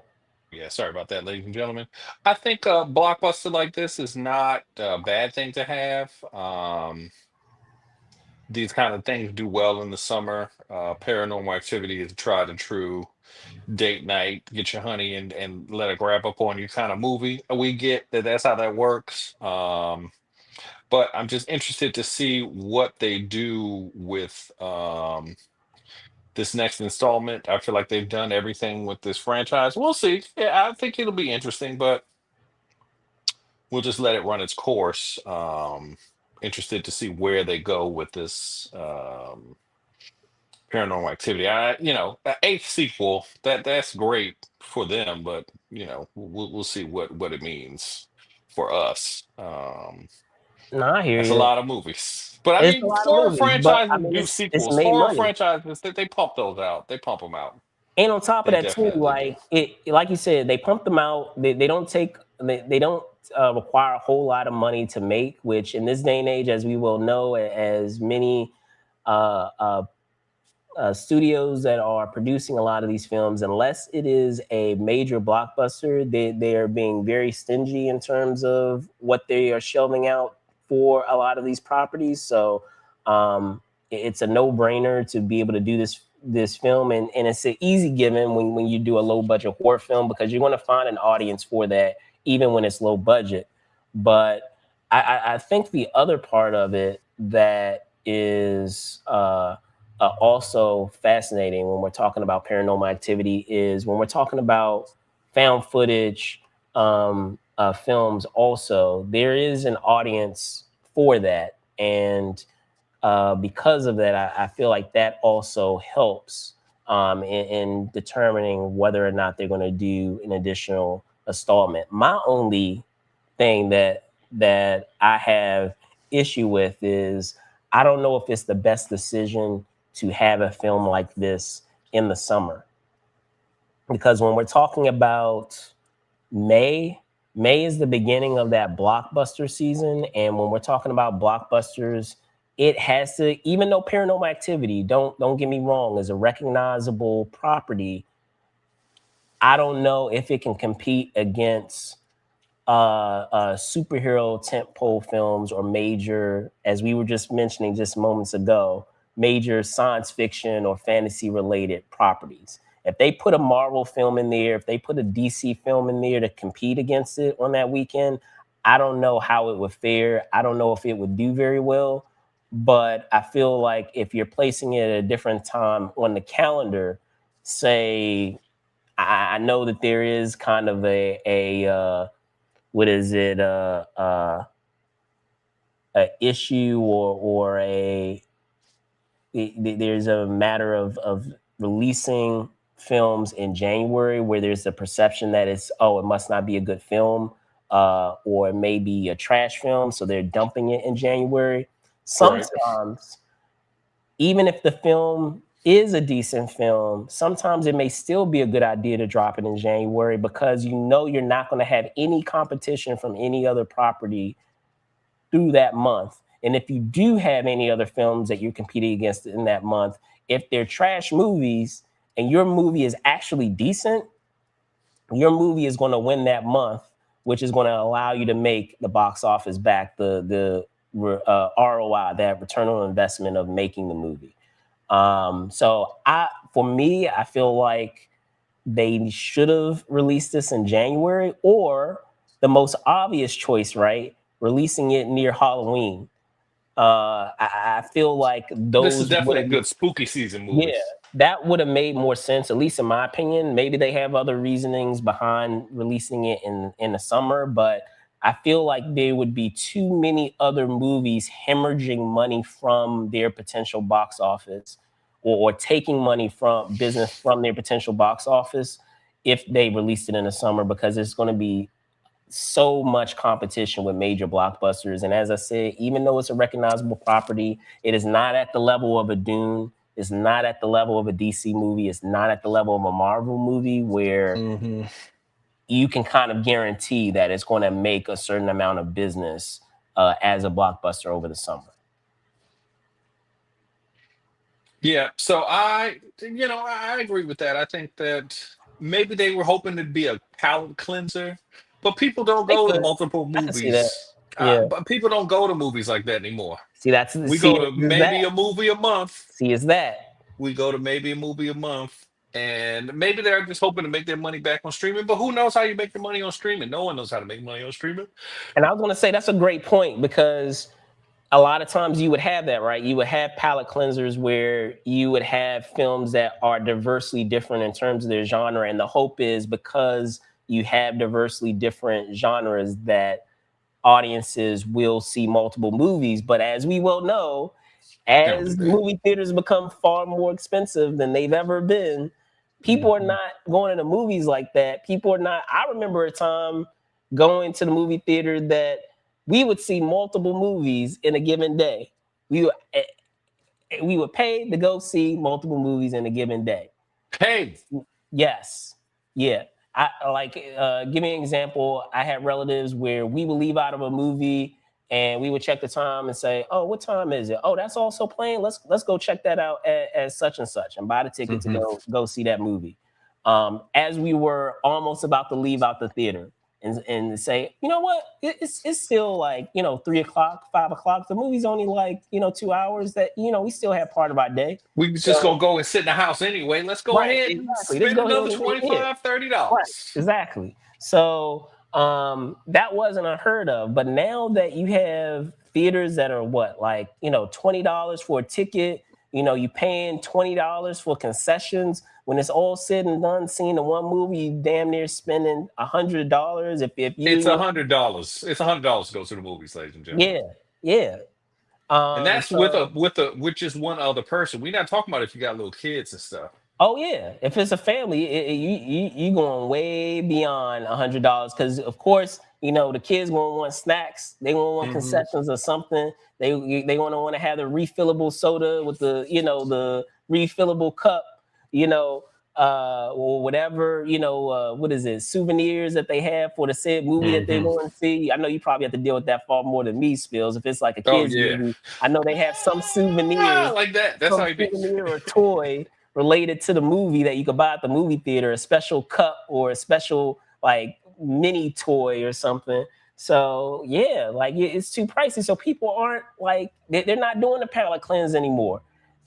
Yeah, sorry about that, ladies and gentlemen. I think a blockbuster like this is not a bad thing to have. These kind of things do well in the summer. Paranormal Activity is a tried and true date night, get your honey and let her grab up on you kind of movie. We get that that's how that works. But I'm just interested to see what they do with this next installment. I feel like they've done everything with this franchise. We'll see. Yeah, I think it'll be interesting, but we'll just let it run its course. Interested to see where they go with this Paranormal Activity. A eighth sequel, that's great for them, but we'll see what it means for us. No, I hear That's a you. lot of movies. But I It's a mean, lot of horror movies, but I franchises mean, do it's sequels. made Horror money. franchises, they pump those out. They pump them out. And on top of They that too, definitely do. like like you said, they pump them out. They don't take, they don't require a whole lot of money to make, which in this day and age, as we will know, as many uh, uh, studios that are producing a lot of these films, unless it is a major blockbuster, they are being very stingy in terms of what they are shelving out for a lot of these properties. So it's a no brainer to be able to do this film, and it's an easy given when you do a low budget horror film, because you're going to find an audience for that even when it's low budget. But I think the other part of it that is also fascinating when we're talking about Paranormal Activity is when we're talking about found footage films. Also, there is an audience for that, and because of that, I feel like that also helps in determining whether or not they're going to do an additional installment. My only thing that I have issue with is I don't know if it's the best decision to have a film like this in the summer, because when we're talking about May, May is the beginning of that blockbuster season, and when we're talking about blockbusters, it has to, even though Paranormal Activity, don't get me wrong, is a recognizable property. I don't know if it can compete against superhero tentpole films or major, as we were just mentioning just moments ago, major science fiction or fantasy related properties. If they put a Marvel film in there, if they put a DC film in there to compete against it on that weekend, I don't know how it would fare. I don't know if it would do very well. But I feel like if you're placing it at a different time on the calendar, say, I know that there is kind of a what is it a issue or there's a matter of releasing films in January where there's a perception that it's, oh, it must not be a good film, or it may be a trash film, so they're dumping it in January. Right. Sometimes, even if the film is a decent film, sometimes it may still be a good idea to drop it in January because you know you're not going to have any competition from any other property through that month. And if you do have any other films that you're competing against in that month, if they're trash movies and your movie is actually decent, your movie is going to win that month, which is going to allow you to make the box office back the ROI, that return on investment of making the movie. So for me, I feel like they should have released this in January, or the most obvious choice, right? Releasing it near Halloween. I feel like This is those would definitely a have, good spooky season yeah, movie. that would have made more sense, at least in my opinion. Maybe they have other reasonings behind releasing it in the summer, but I feel like there would be too many other movies hemorrhaging money from their potential box office, or taking money from business from their potential box office if they released it in the summer, because it's going to be so much competition with major blockbusters. And as I said, even though it's a recognizable property, it is not at the level of a Dune. It's not at the level of a DC movie. It's not at the level of a Marvel movie where Hmm. you can kind of guarantee that it's going to make a certain amount of business as a blockbuster over the summer. Yeah, so I agree with that. I think that maybe they were hoping to be a palate cleanser, but people don't They go to could. multiple I can see that. movies. Yeah. But people don't go to movies like that anymore. See, We go to is that. maybe a movie a month. See, is that. We go to maybe a movie a month, and maybe they're just hoping to make their money back on streaming. But who knows how you make the money on streaming? No one knows how to make money on streaming. And I was going to say that's a great point, because a lot of times you would have that, right? You would have palette cleansers where you would have films that are diversely different in terms of their genre. And the hope is, because you have diversely different genres, that audiences will see multiple movies. But as we well know, Don't do as that. movie theaters become far more expensive than they've ever been, people are Hmm. not going into movies like that. People are not. I remember a time going to the movie theater that we would see multiple movies in a given day. We were, we would pay to go see multiple movies in a given day. Hey, Yes. Yeah. I like, give me an example. I had relatives where we would leave out of a movie and we would check the time and say, "Oh, what time is it? Oh, that's also playing. Let's go check that out at such and such and buy the ticket to hmm go see that movie." As we were almost about to leave out the theater, and say, you know what, it's still like, 3 o'clock, 5 o'clock. The movie's only like, 2 hours. That, we still have part of our day. we was just So gonna go and sit in the house anyway. Let's go right, ahead and exactly. Let's spend go ahead another and, twenty yeah, five, thirty right, dollars. exactly. So that wasn't unheard of. But now that you have theaters that are what, like, $20 for a ticket, you paying $20 for concessions. When it's all said and done, seeing the one movie, you damn near spending $100 if It's a you, hundred dollars. It's $100 to go to the movies, ladies and gentlemen. yeah, yeah. And that's with So with just one other person. We're not talking about if you got little kids and stuff. oh yeah, if it's a family, you going way beyond $100, because of course the kids gonna want snacks, they gonna want Hmm. concessions or something. They gonna want to have the refillable soda with the the refillable cup. You know, or whatever, what is it, souvenirs that they have for the said movie that they're Hmm. going to see. I know you probably have to deal with that far more than me, Spills. If it's like a Oh kids yeah. movie, I know they have Like that. That's how some he be. souvenir or toy related to the movie that you could buy at the movie theater, a special cup or a special like mini toy or something. So yeah, like it's too pricey. So people aren't like they're not doing the palate cleanse anymore.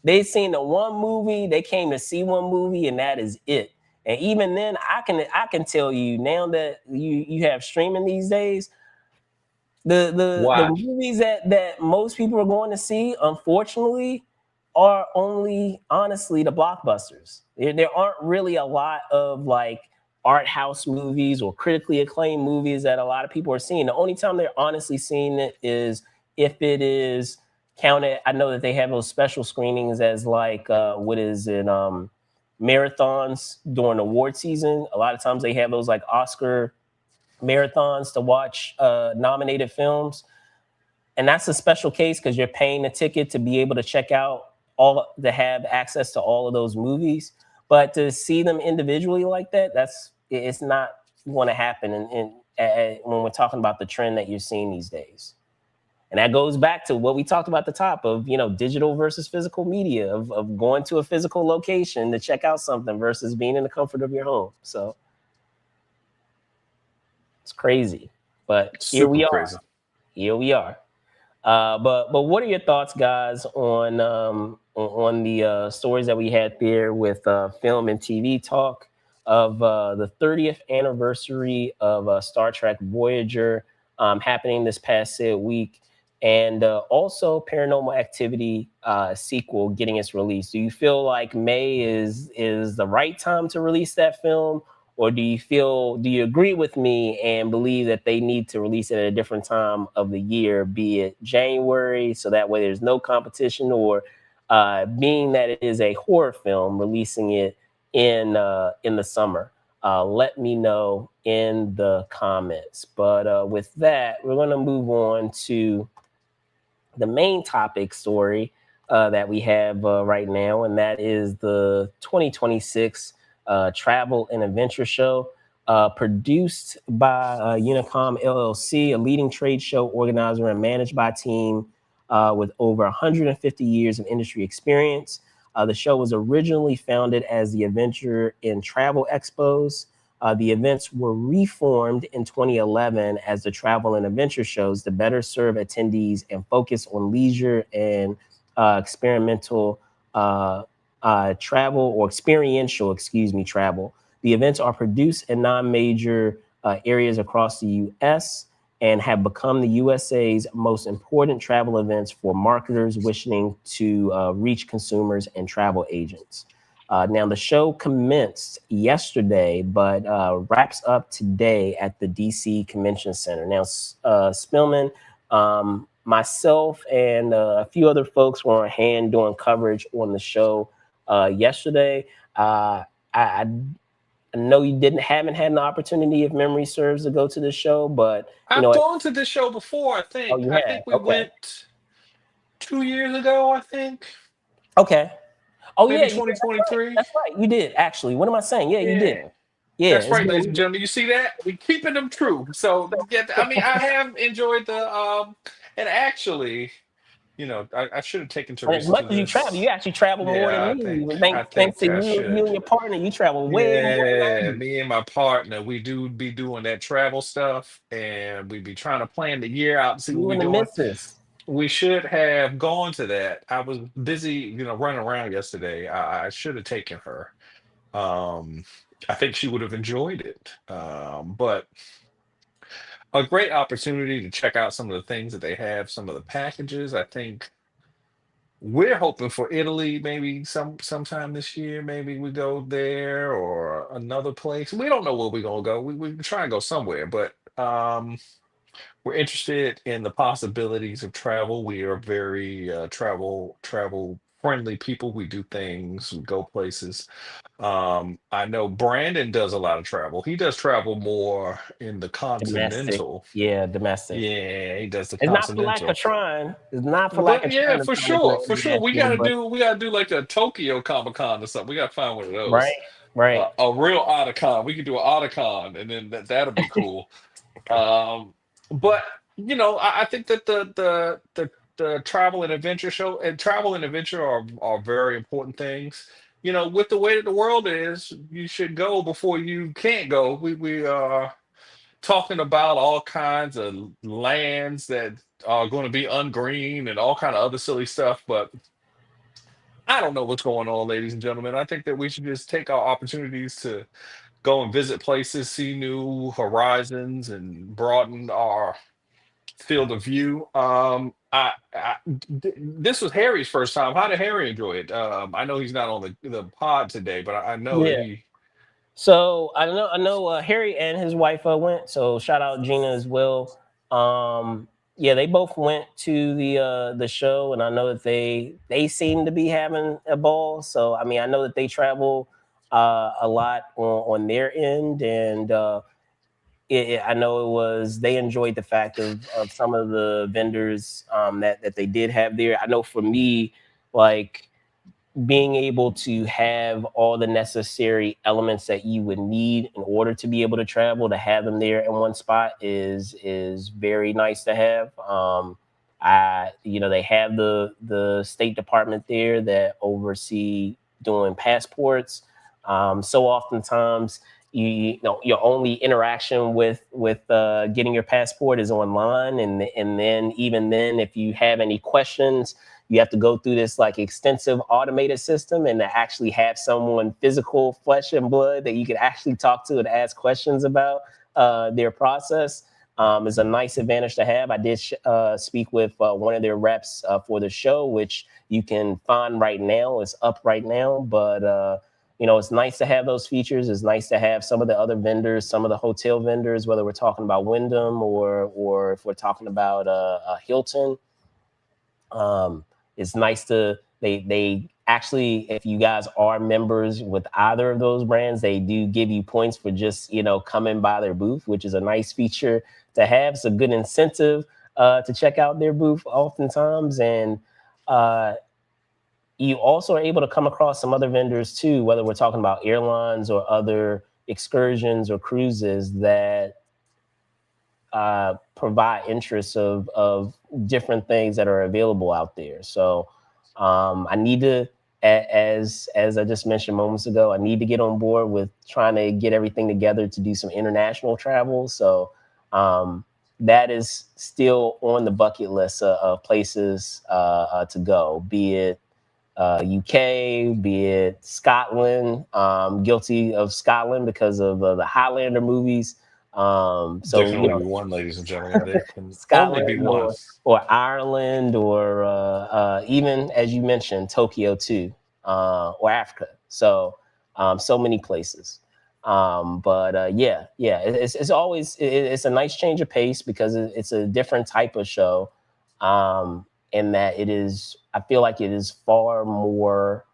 They seen the one movie, they came to see one movie, and that is it. And even then, I can tell you now that you have streaming these days, the Why? movies that most people are going to see, unfortunately, are only honestly the blockbusters. There aren't really a lot of like art house movies or critically acclaimed movies that a lot of people are seeing. The only time they're honestly seeing it is if it is counted. I know that they have those special screenings as like what is it, marathons during award season. A lot of times they have those like Oscar marathons to watch nominated films, and that's a special case because you're paying a ticket to be able to check out all to have access to all of those movies. But to see them individually like that, it's not going to happen. And when we're talking about the trend that you're seeing these days, and that goes back to what we talked about at the top of digital versus physical media, of going to a physical location to check out something versus being in the comfort of your home. So it's crazy, but here Super we are. crazy. Here we are. But what are your thoughts, guys, on the stories that we had there with film and TV talk of the 30th anniversary of Star Trek Voyager happening this past said week, and also Paranormal Activity sequel getting its release? Do you feel like May is the right time to release that film? Or do you agree with me and believe that they need to release it at a different time of the year, be it January, so that way there's no competition, or being that it is a horror film, releasing it in the summer? Let me know in the comments. But with that, we're going to move on to the main topic story that we have right now, and that is the 2026 Travel and Adventure Show, produced by Unicom LLC, a leading trade show organizer and managed by a team with over 150 years of industry experience. The show was originally founded as the Adventure in Travel Expos. The events were reformed in 2011 as the Travel and Adventure Shows to better serve attendees and focus on leisure and experimental travel, or experiential, excuse me, travel. The events are produced in non-major areas across the U.S. and have become the USA's most important travel events for marketers wishing to reach consumers and travel agents. Now, the show commenced yesterday, but wraps up today at the DC Convention Center. Now, Spillman, myself, and a few other folks were on hand doing coverage on the show yesterday. I know you haven't had an opportunity, if memory serves, to go to the show, but I've gone to this show before. I oh, think. you I have? think we Okay. went 2 years ago. I think Okay. Oh yeah, maybe yeah, that's right. 2023. That's right. You did actually. What am I saying? Yeah, you did. Yeah. Yeah, That's it's right, been a ladies and minute. gentlemen. You see that? We keeping them true. So yeah, I mean, I have enjoyed the and actually, I should have taken And as Teresa much to as you travel, this. you actually travel more than Yeah, me. I Thanks think to I you should. and your partner, you travel way more than I Yeah, do. me and my partner, we do be doing that travel stuff, and we be trying to plan the year out and see what You we and the doing. missus. We should have gone to that. I was busy, running around yesterday. I should have taken her. Um, I think she would have enjoyed it. But a great opportunity to check out some of the things that they have, some of the packages. I think we're hoping for Italy, maybe sometime this year. Maybe we go there or another place. We don't know where we're gonna go. We try and go somewhere, but we're interested in the possibilities of travel. We are very travel friendly people. We do things, we go places. I know Brandon does a lot of travel. He does travel more in the Domestic. continental. Yeah, domestic. Yeah, he does the It's not for lack of continental. trying. It's not for lack But of yeah, trying to for try to go sure, for sure. We international, gotta but do we gotta do like a Tokyo Comic Con or something. We gotta find one of right. those. Right. A real Otacon. We could do an Otacon, and then that'll be cool. Um, but I think that the travel and adventure show and travel and adventure are very important things. With the way that the world is, you should go before you can't go. We are talking about all kinds of lands that are going to be ungreen and all kind of other silly stuff, but I don't know what's going on, ladies and gentlemen. I think that we should just take our opportunities to go and visit places, see new horizons, and broaden our field of view. This was Harry's first time. How did Harry enjoy it? I know he's not on the pod today, but I know that Yeah. he So I know Harry and his wife went. So shout out Gina as well. Yeah, they both went to the show, and I know that they seem to be having a ball. So I mean, I know that they travel a lot on their end, and I know it was they enjoyed the fact of some of the vendors that they did have there. I know for me, like being able to have all the necessary elements that you would need in order to be able to travel, to have them there in one spot is very nice to have. They have the State Department there that oversee doing passports. So oftentimes you know your only interaction with getting your passport is online, and then even then, if you have any questions, you have to go through this like extensive automated system, and to actually have someone physical, flesh and blood that you could actually talk to and ask questions about their process is a nice advantage to have. I did speak with one of their reps for the show, which you can find right now. It's up right now, but it's nice to have those features. It's nice to have some of the other vendors, some of the hotel vendors, whether we're talking about Wyndham or if we're talking about Hilton. Um, it's nice to they actually, if you guys are members with either of those brands, they do give you points for just coming by their booth, which is a nice feature to have. It's a good incentive to check out their booth oftentimes, and uh, you also are able to come across some other vendors too, whether we're talking about airlines or other excursions or cruises that provide interests of different things that are available out there. So I need to, as I just mentioned moments ago, I need to get on board with trying to get everything together to do some international travel. So that is still on the bucket list of places to go, be it UK, be it Scotland. Guilty of Scotland because of the Highlander movies. there So can only be one, ladies and gentlemen. There can only be Scotland one. or Ireland or even as you mentioned Tokyo too, or Africa. So so many places. But yeah, it's always it's a nice change of pace because it's a different type of show. In that it is, I feel like it is far more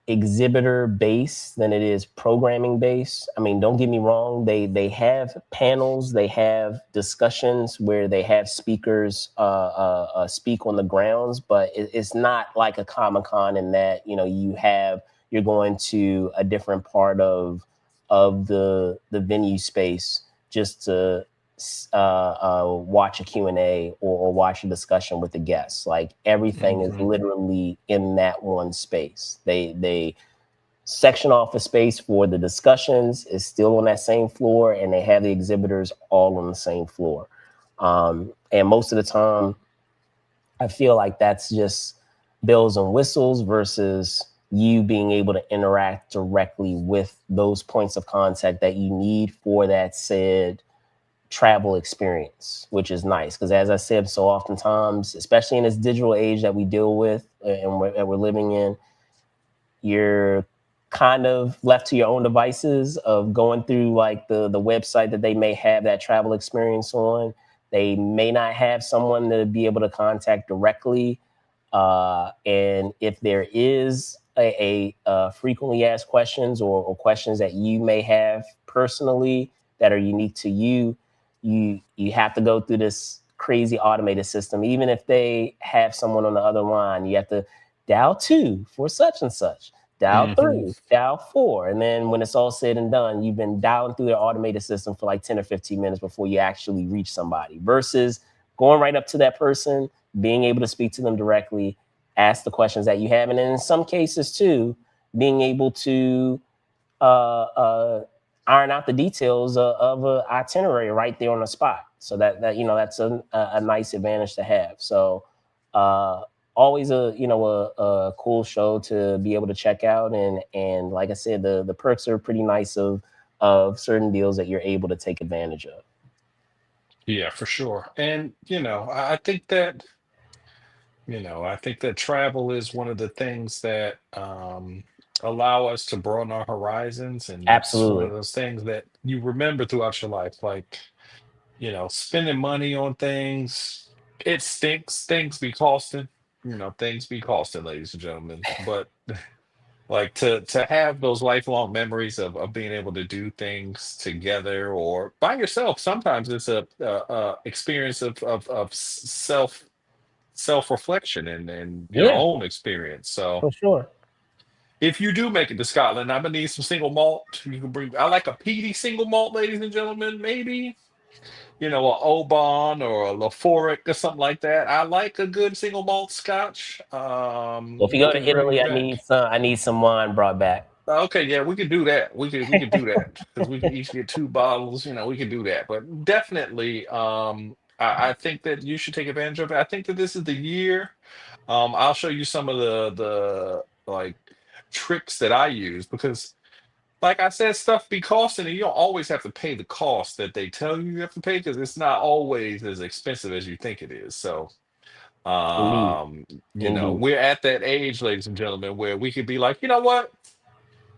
exhibitor based than it is programming based. I mean, don't get me wrong, they have panels, they have discussions where they have speakers speak on the grounds, but it's not like a Comic-Con in that you're going to a different part of the venue space just to watch a Q&A or watch a discussion with the guests. Like everything is Hmm. literally in that one space. They section off a space for the discussions, is still on that same floor, and they have the exhibitors all on the same floor. And most of the time, I feel like that's just bells and whistles versus you being able to interact directly with those points of contact that you need for that said travel experience, which is nice. Because as I said, so oftentimes, especially in this digital age that we deal with and we're living in, you're kind of left to your own devices of going through like the website that they may have that travel experience on. They may not have someone to be able to contact directly. And if there is frequently asked questions or questions that you may have personally that are unique to you, you have to go through this crazy automated system. Even if they have someone on the other line, you have to dial 2 for such and such, dial Hmm. 3, dial 4. And then when it's all said and done, you've been dialing through their automated system for like 10 or 15 minutes before you actually reach somebody versus going right up to that person, being able to speak to them directly, ask the questions that you have. And then in some cases, too, being able to iron out the details of an itinerary right there on the spot. So that that's a nice advantage to have. So uh, always a cool show to be able to check out, and like I said, the perks are pretty nice of certain deals that you're able to take advantage of. Yeah, for sure. And I think that I think that travel is one of the things that allow us to broaden our horizons, and it's one of Absolutely. those things that you remember throughout your life. Like, spending money on things, it stinks. Things be costing. Things be costing, ladies and gentlemen. But like to have those lifelong memories of being able to do things together or by yourself. Sometimes it's a experience of self reflection and your Yeah, own experience. So for sure. if you do make it to Scotland, I'm gonna need some single malt. You can bring. I like a peaty single malt, ladies and gentlemen. Maybe a Oban or a Laforic or something like that. I like a good single malt Scotch. Well, if you You go can to bring Italy, back. I need some wine brought back. Okay, yeah, we could do that. We could do that because we can each get two bottles. We can do that. But definitely, I think that you should take advantage of it. I think that this is the year. I'll show you some of the like tricks that I use because, like I said, stuff be costing, and you don't always have to pay the cost that they tell you have to pay because it's not always as expensive as you think it is. So, Indeed, um, indeed. we're at that age, ladies and gentlemen, where we could be like, you know what?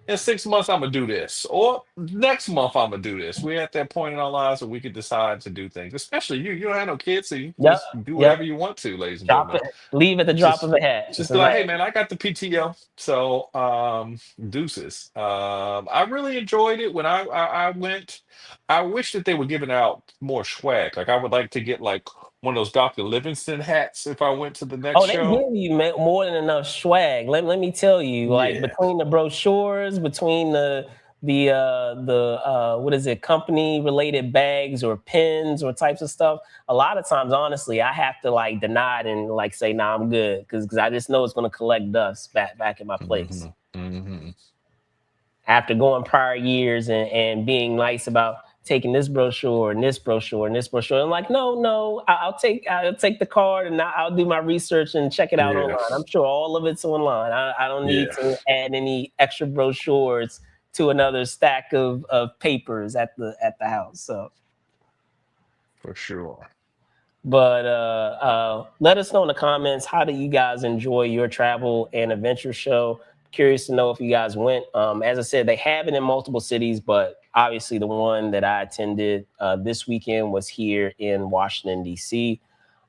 In 6 months, I'm gonna do this, or next month I'm gonna do this. We're at that point in our lives where we could decide to do things. Especially you. You don't have no kids, so you can Yep, just do yep. whatever you want to, ladies and Drop gentlemen. it. Leave at the drop of Just a hat. It's just be like, hey like, man, I got the PTO, so deuces. I really enjoyed it when I went. I wish that they were giving out more swag. Like I would like to get like one of those Dr. Livingston hats if I went to the next oh, they show. give you more than enough swag. Let me tell you, like Yeah. between the brochures, between the what is it, company related bags or pins or types of stuff. A lot of times, honestly, I have to like deny it and like say, "Nah, I'm good," because I just know it's gonna collect dust back in my place. Hmm. Hmm. After going prior years and being nice about taking this brochure and this brochure and this brochure. I'm like, no, I'll take the card and I'll do my research and check it out Yeah. online. I'm sure all of it's online. I don't need Yeah. to add any extra brochures to another stack of papers at the house. So For sure. but let us know in the comments, how do you guys enjoy your travel and adventure show? Curious to know if you guys went. As I said, they have it in multiple cities, but obviously the one that I attended this weekend was here in Washington, D.C.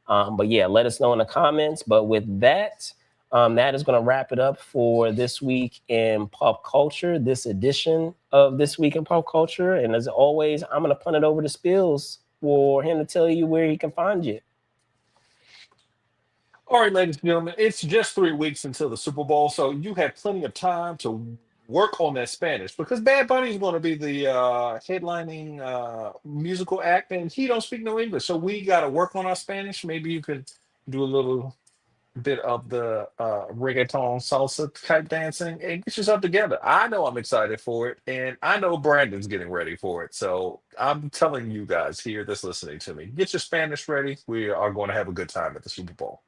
But yeah, let us know in the comments. But with that, that is going to wrap it up for this week in pop culture, this edition of This Week in Pop Culture. And as always, I'm going to punt it over to Spills for him to tell you where he can find you. All right, ladies and gentlemen, it's just 3 weeks until the Super Bowl, so you have plenty of time to work on that Spanish because Bad Bunny is going to be the headlining musical act, and he don't speak no English, so we got to work on our Spanish. Maybe you could do a little bit of the reggaeton salsa type dancing and get yourself together. I know I'm excited for it, and I know Brandon's getting ready for it. So I'm telling you guys here that's listening to me, get your Spanish ready. We are going to have a good time at the Super Bowl.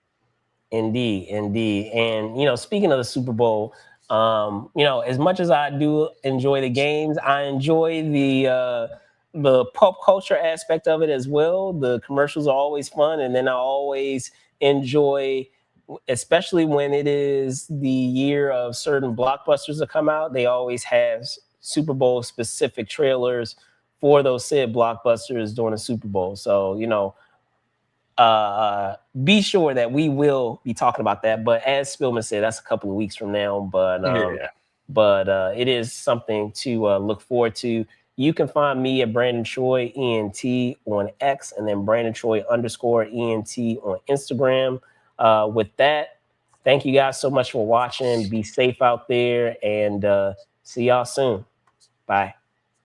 Indeed, indeed. And speaking of the Super Bowl, as much as I do enjoy the games, I enjoy the pop culture aspect of it as well. The commercials are always fun, and then I always enjoy, especially when it is the year of certain blockbusters that come out. They always have Super Bowl specific trailers for those said blockbusters during the Super Bowl. So be sure that we will be talking about that. But as Spillman said, that's a couple of weeks from now. Yeah. But it is something to look forward to. You can find me at Brandon Choi ENT on X, and then Brandon Choi _ENT on Instagram. With that, Thank you guys so much for watching. Be safe out there, and see y'all soon. Bye.